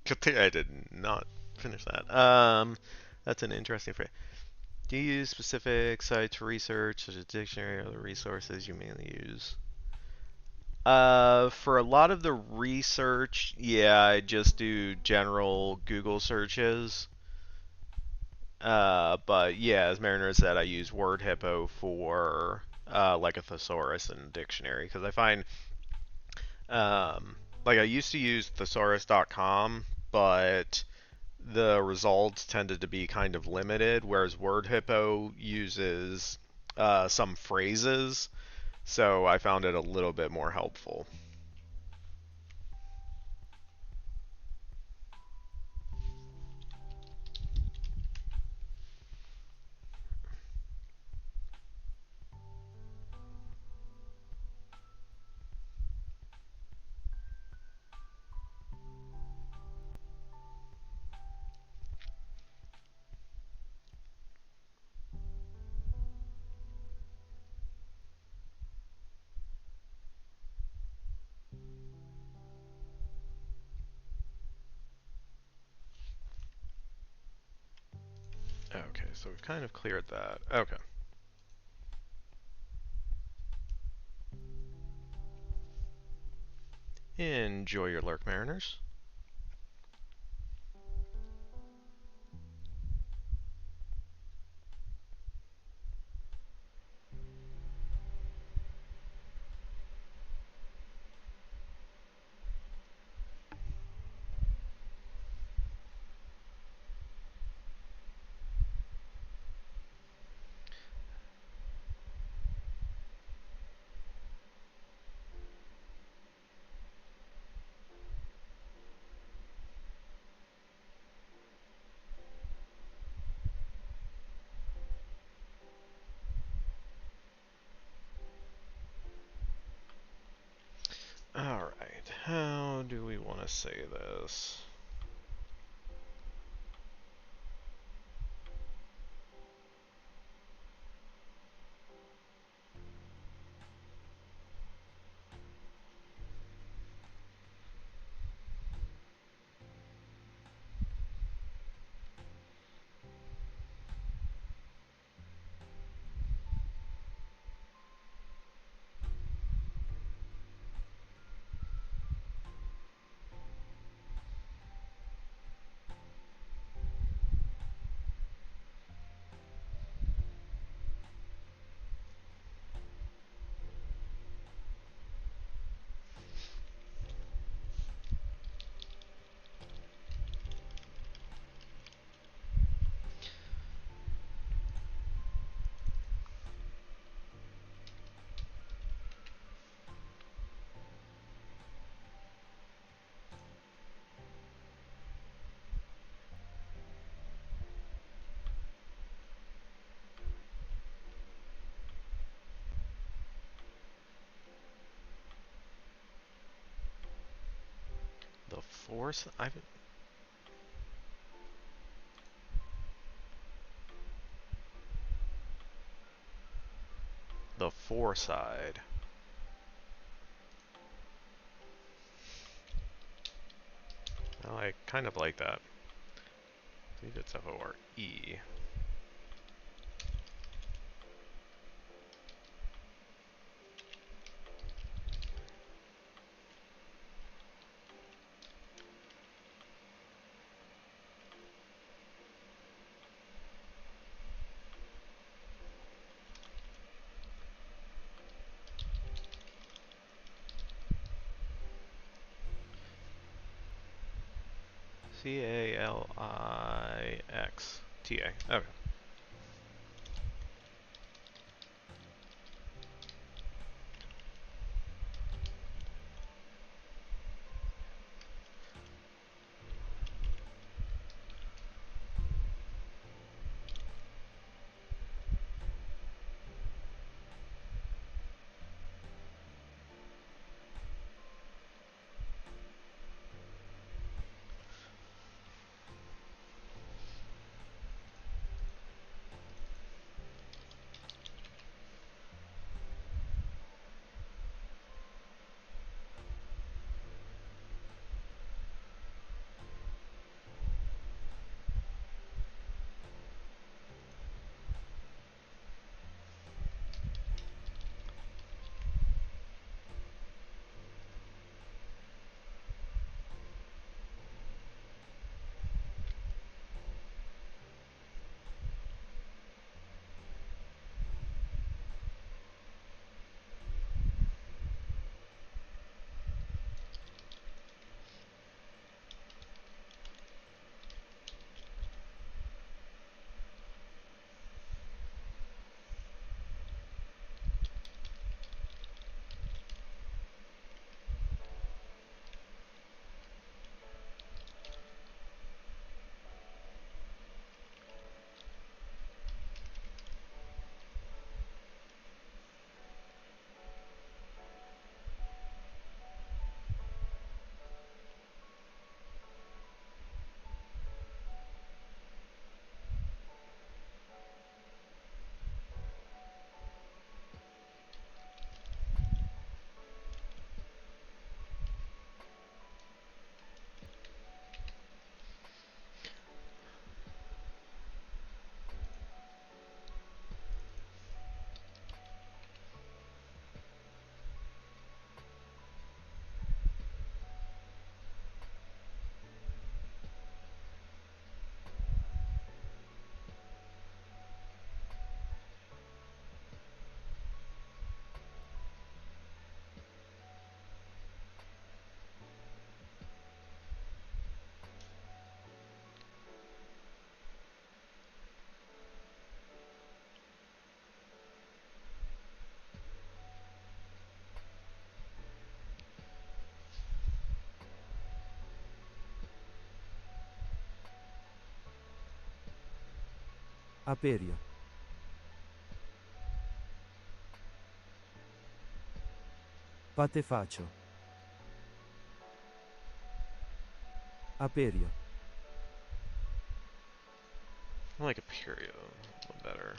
Good thing I did not finish that. That's an interesting phrase. Do you use specific sites for research, such as dictionary or other resources you mainly use? For a lot of the research, yeah, I just do general Google searches. But yeah, as Mariner said, I use Word Hippo for like a thesaurus and dictionary because I find like I used to use thesaurus.com, but the results tended to be kind of limited, whereas Word Hippo uses some phrases, so I found it a little bit more helpful. Okay, so we've kind of cleared that. Okay. Enjoy your lurk, mariners. Alright, how do we want to say this? The force? The foreside. Well, I kind of like that. I believe it's F-O-R-E. C-A-L-I-X-T-A. Okay. Aperio. Pate faccio. Aperio. I like Aperio a little better.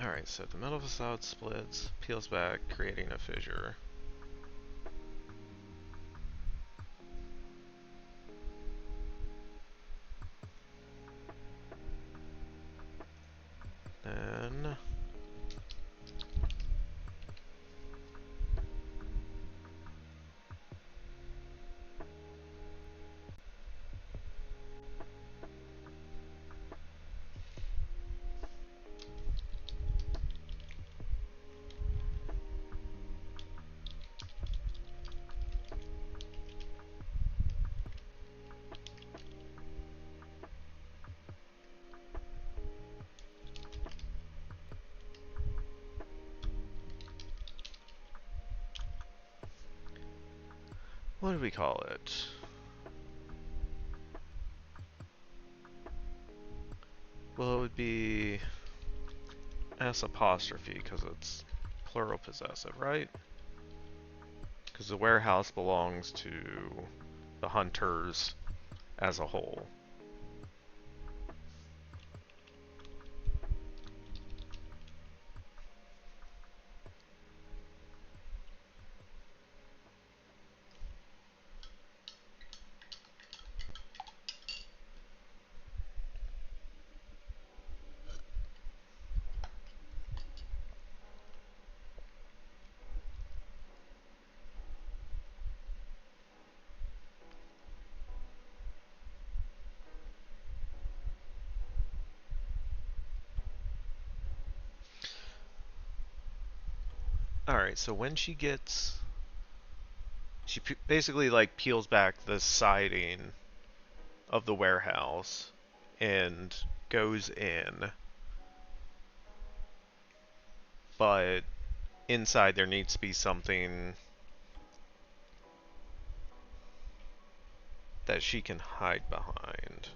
Alright, so the metal facade splits, peels back, creating a fissure. Then what do we call it? Well, it would be S apostrophe because it's plural possessive, right? Because the warehouse belongs to the hunters as a whole. Alright, so when she gets... She basically like peels back the siding of the warehouse and goes in. But inside there needs to be something that she can hide behind.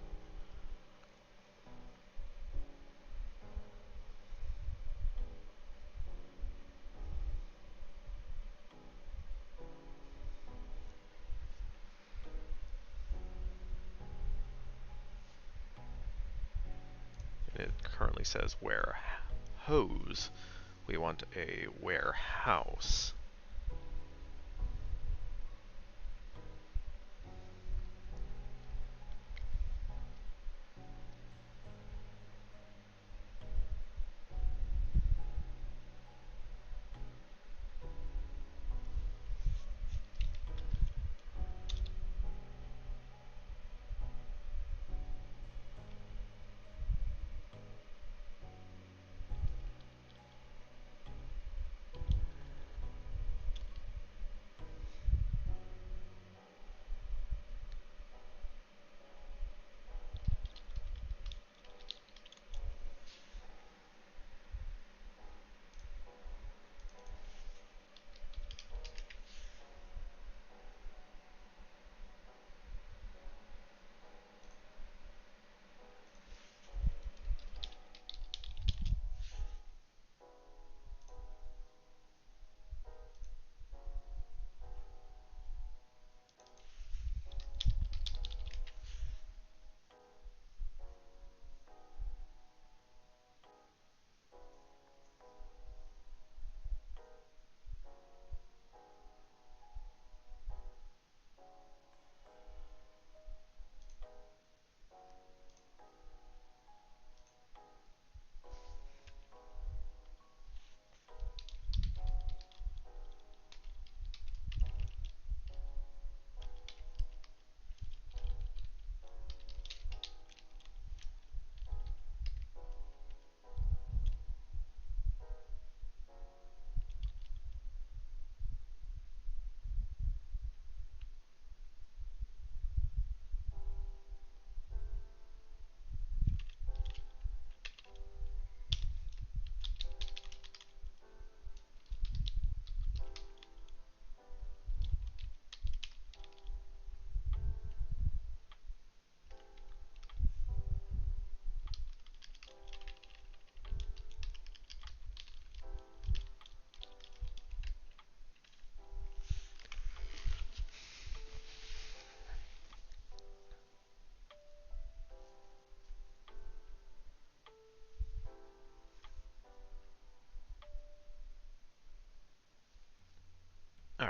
It currently says ware hose. We want a warehouse.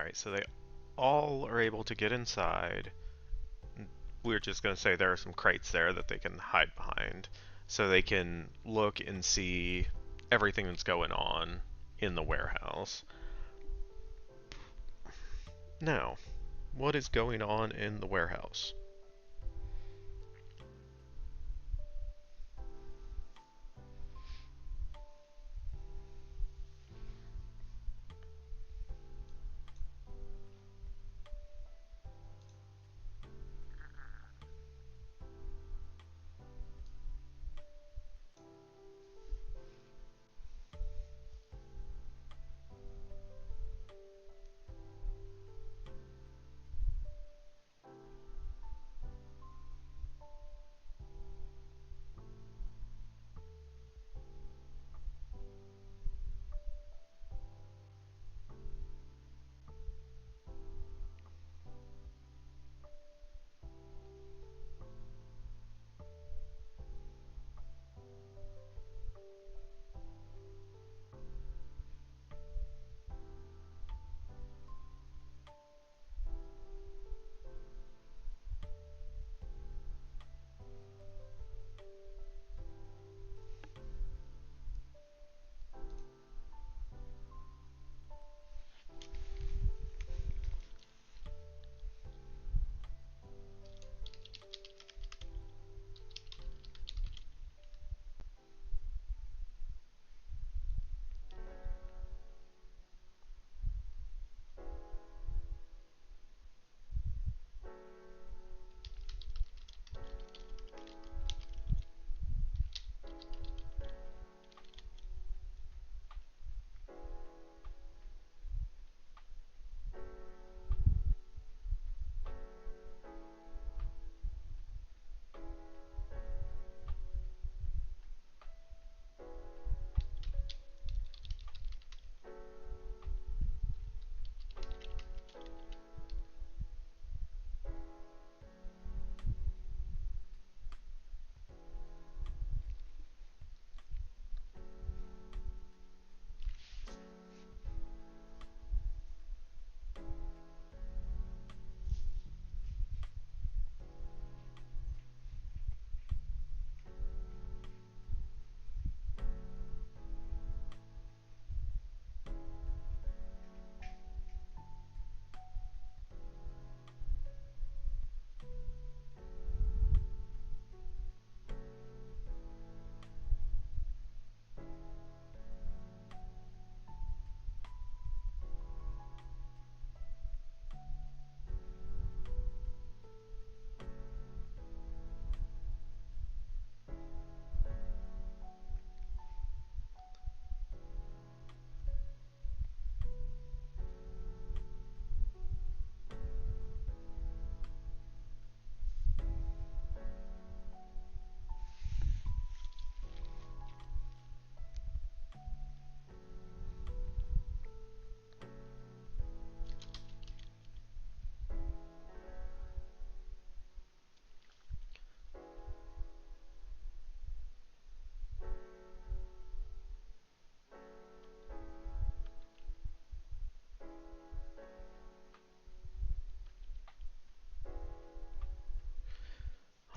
Alright, so they all are able to get inside. We're just going to say there are some crates there that they can hide behind. So they can look and see everything that's going on in the warehouse. Now, what is going on in the warehouse?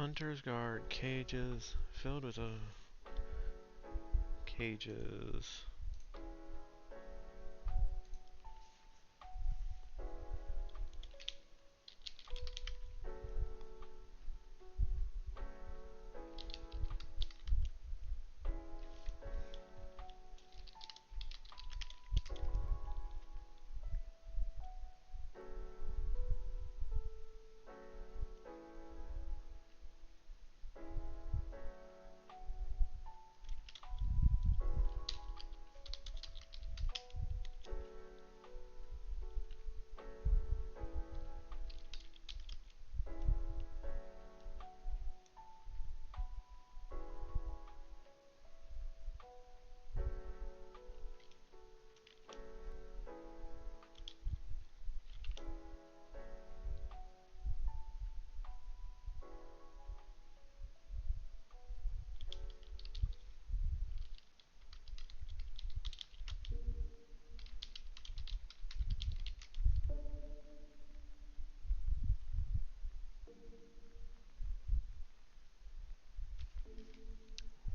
Hunter's guard cages filled with cages.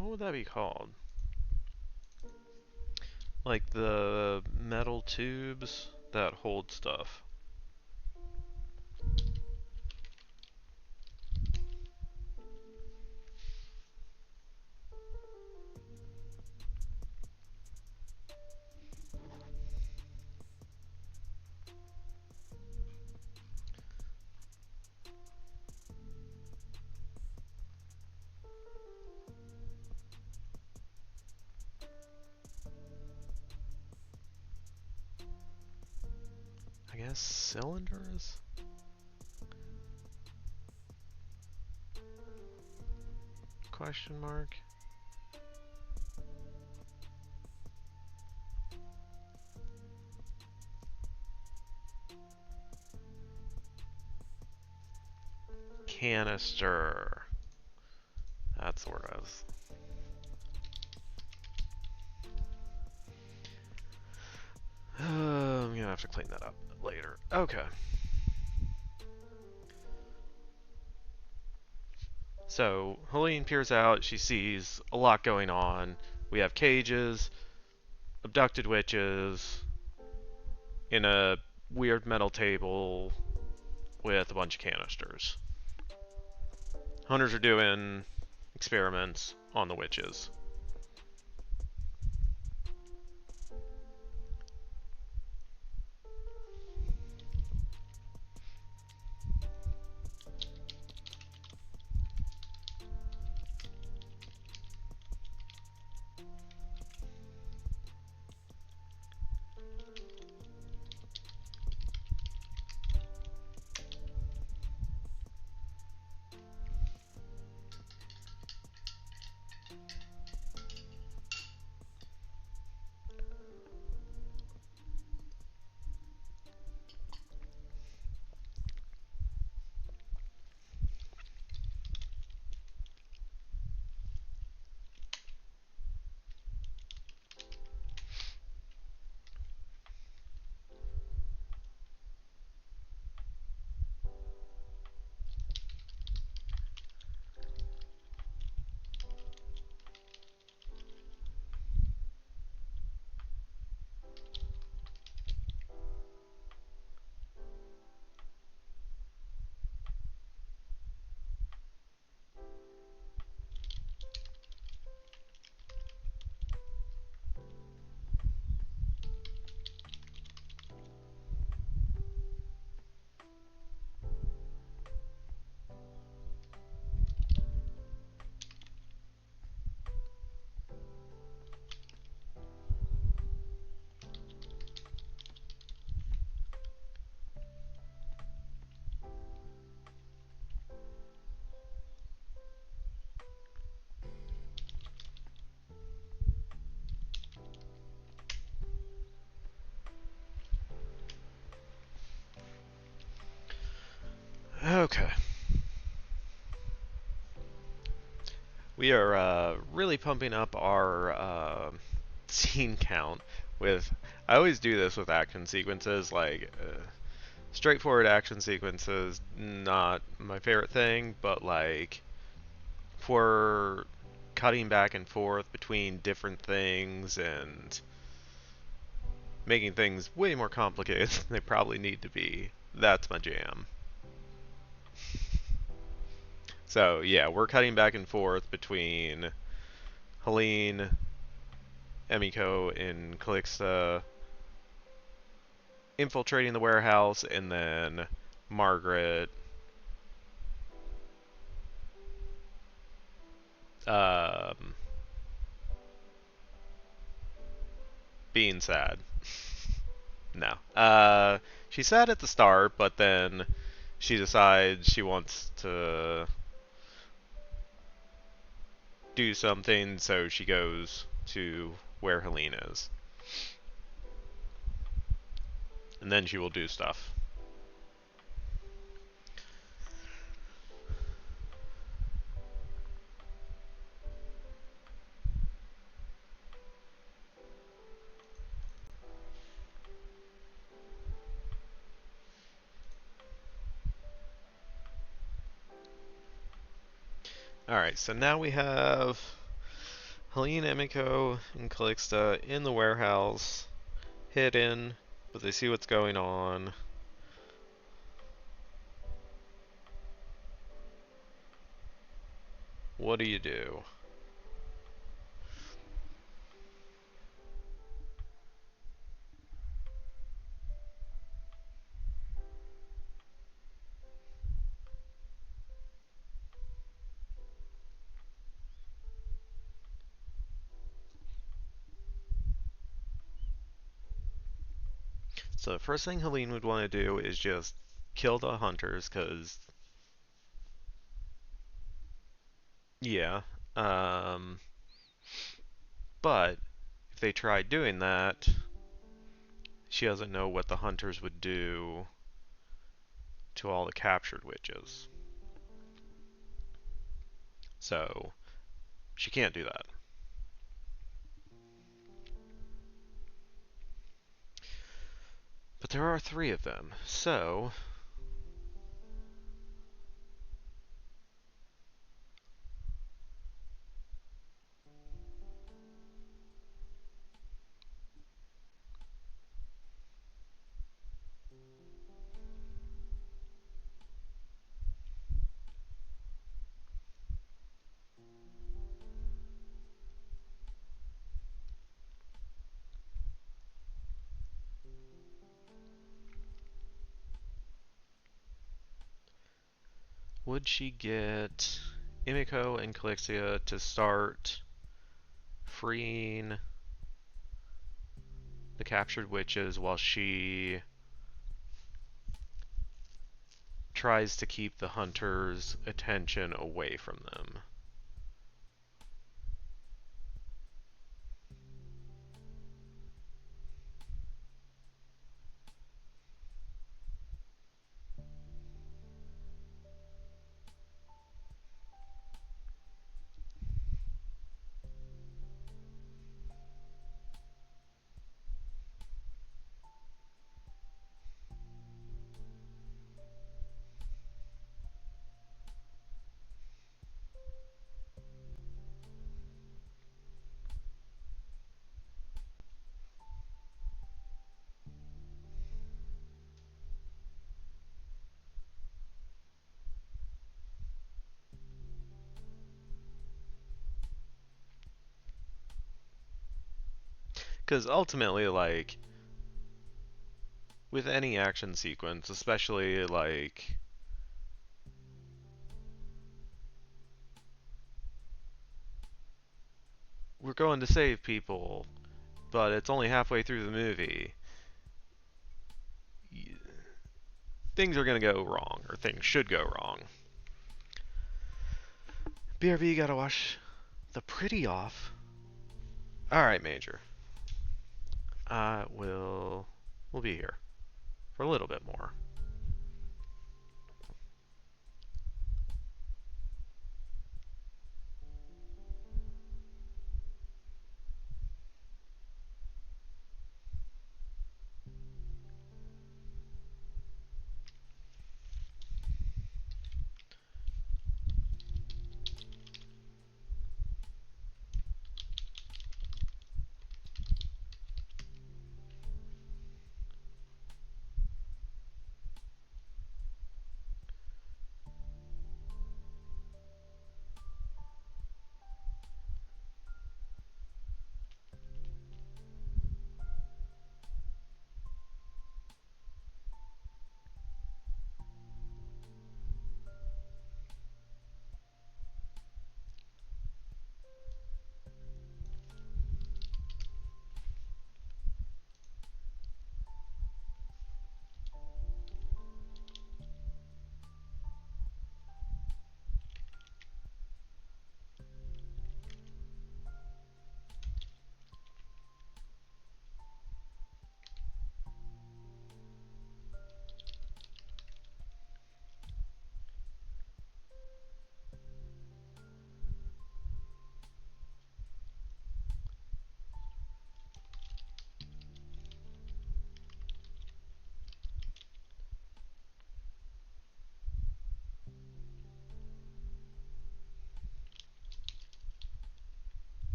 What would that be called? Like the metal tubes that hold stuff. I guess cylinders? Question mark? Canister. That's the word I was. I'm gonna have to clean that up later. Okay. So, Helene peers out, she sees a lot going on. We have cages, abducted witches, in a weird metal table with a bunch of canisters. Hunters are doing experiments on the witches. Okay. We are really pumping up our scene count with. I always do this with action sequences, like straightforward action sequences. Not my favorite thing, but like for cutting back and forth between different things and making things way more complicated than they probably need to be. That's my jam. So yeah, we're cutting back and forth between Helene, Emiko, and Calixta infiltrating the warehouse, and then Margaret um, being sad. No. She's sad at the start, but then she decides she wants to do something, so she goes to where Helene is. And then she will do stuff. Alright, so now we have Helene, Emiko, and Calixta in the warehouse, hidden, but they see what's going on. What do you do? So the first thing Helene would want to do is just kill the hunters, because, yeah. But if they tried doing that, she doesn't know what the hunters would do to all the captured witches. So she can't do that. But there are 3 of them, so would she get Emiko and Calixia to start freeing the captured witches while she tries to keep the hunters' attention away from them? Because ultimately, like, with any action sequence, especially, like, we're going to save people, but it's only halfway through the movie, things are going to go wrong, or things should go wrong. BRB, gotta wash the pretty off. Alright, Major. We'll be here for a little bit more.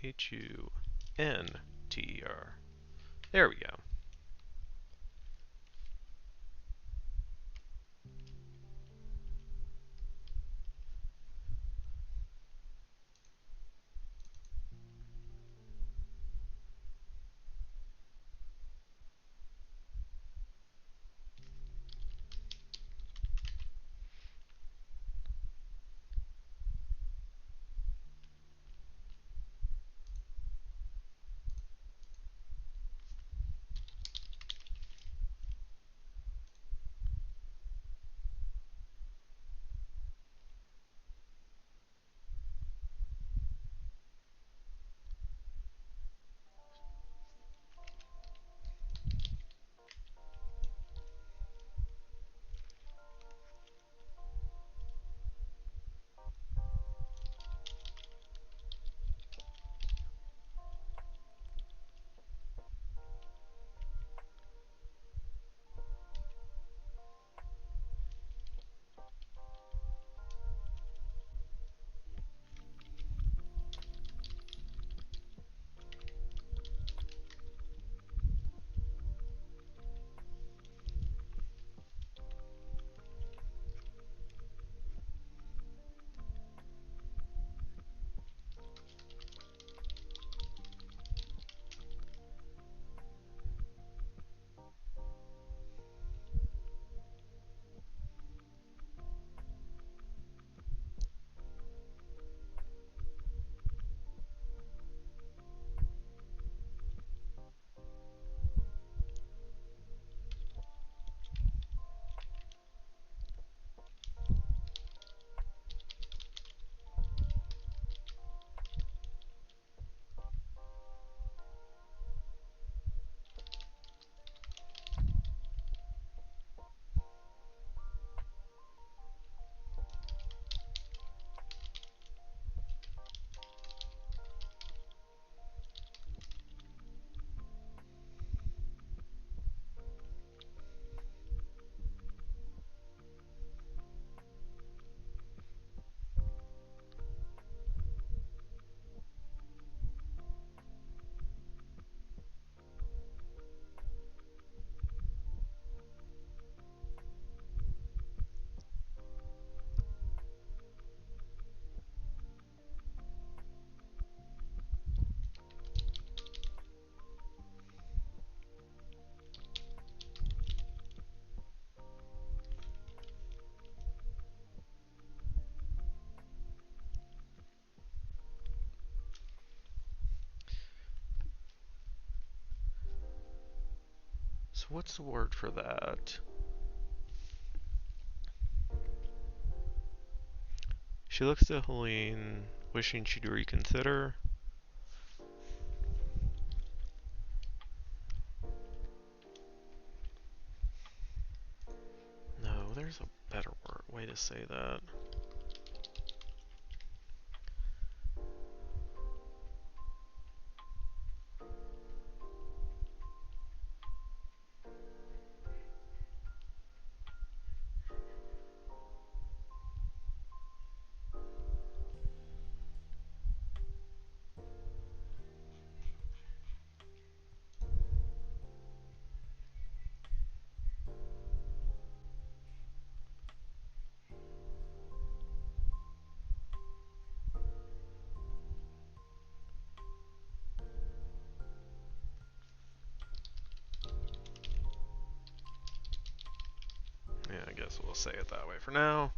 Hunter. There we go. So what's the word for that? She looks to Helene, wishing she'd reconsider. No, there's a better way to say that. Yeah, I guess we'll say it that way for now.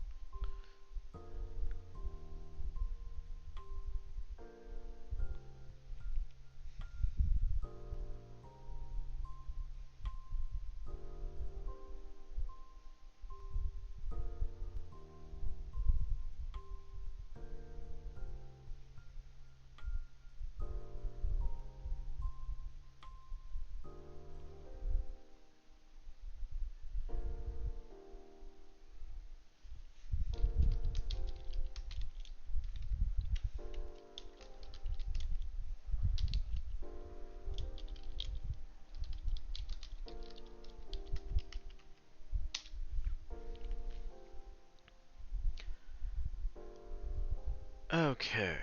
Okay.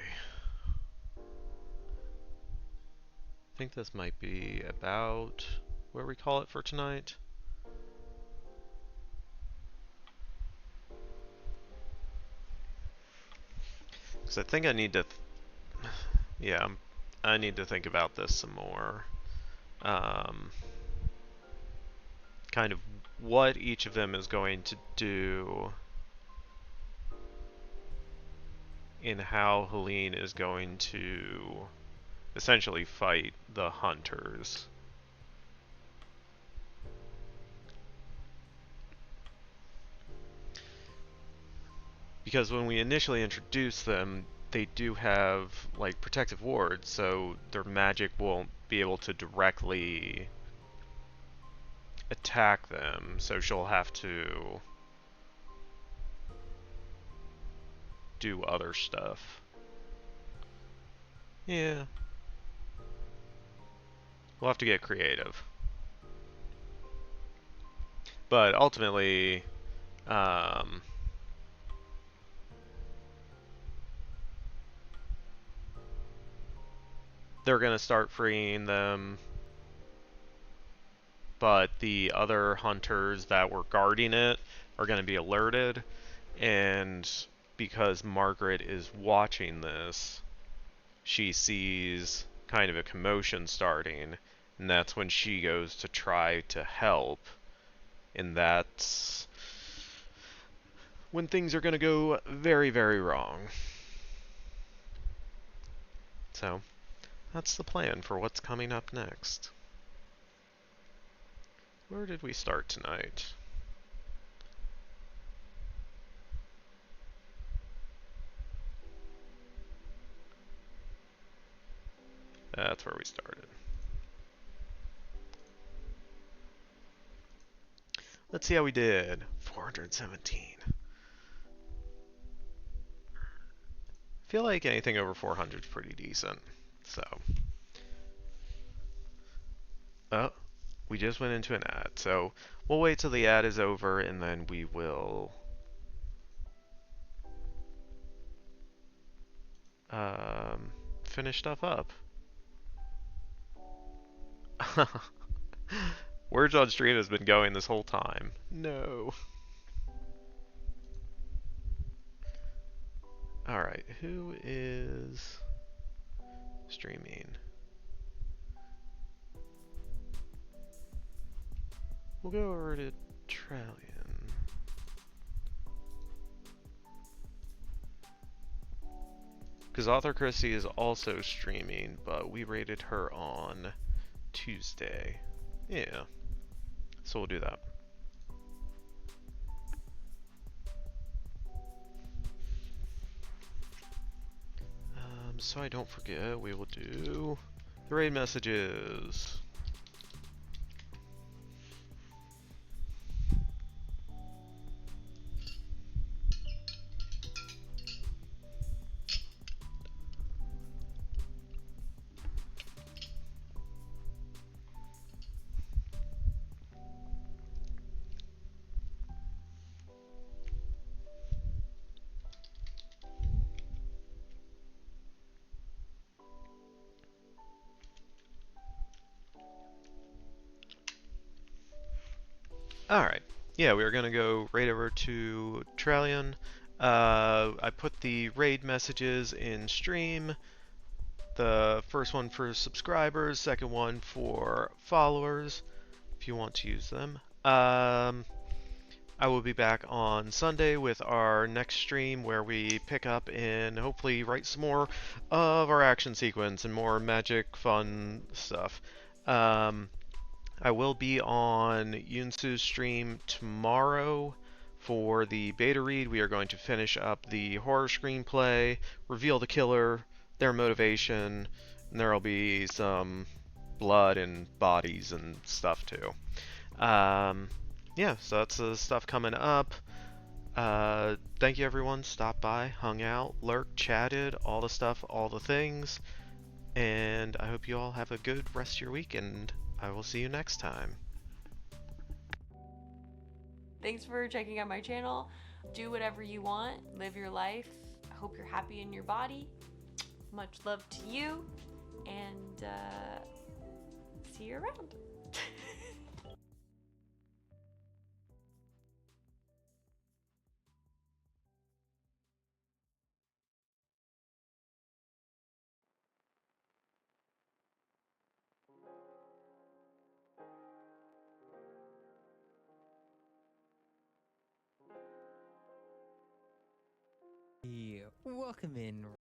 think this might be about where we call it for tonight. Because I think I need to, yeah, I need to think about this some more. Kind of what each of them is going to do, and how Helene is going to essentially fight the hunters. Because when we initially introduce them, they do have like protective wards, so their magic won't be able to directly attack them, so she'll have to do other stuff. Yeah. We'll have to get creative. But ultimately, they're going to start freeing them, but the other hunters that were guarding it are going to be alerted, and because Margaret is watching this, she sees kind of a commotion starting, and that's when she goes to try to help, and that's when things are going to go very, very wrong. So, that's the plan for what's coming up next. Where did we start tonight? That's where we started. Let's see how we did. 417. Feel like anything over 400 is pretty decent. So. Oh, we just went into an ad. So we'll wait till the ad is over and then we will finish stuff up. Words on Stream has been going this whole time. No. Alright, who is streaming? We'll go over to Trallion. Because Author Christie is also streaming, but we rated her on Tuesday. Yeah. So we'll do that. So I don't forget, we will do the raid messages. Alright, yeah, we are going to go right over to Trallion. I put the raid messages in stream. The first one for subscribers, second one for followers, if you want to use them. I will be back on Sunday with our next stream where we pick up and hopefully write some more of our action sequence and more magic fun stuff. I will be on Yunsu's stream tomorrow for the beta read. We are going to finish up the horror screenplay, reveal the killer, their motivation, and there will be some blood and bodies and stuff too. Yeah, so that's the stuff coming up. Thank you everyone, stopped by, hung out, lurked, chatted, all the stuff, all the things, and I hope you all have a good rest of your week, and I will see you next time. Thanks for checking out my channel. Do whatever you want. Live your life. I hope you're happy in your body. Much love to you. And you around. Welcome in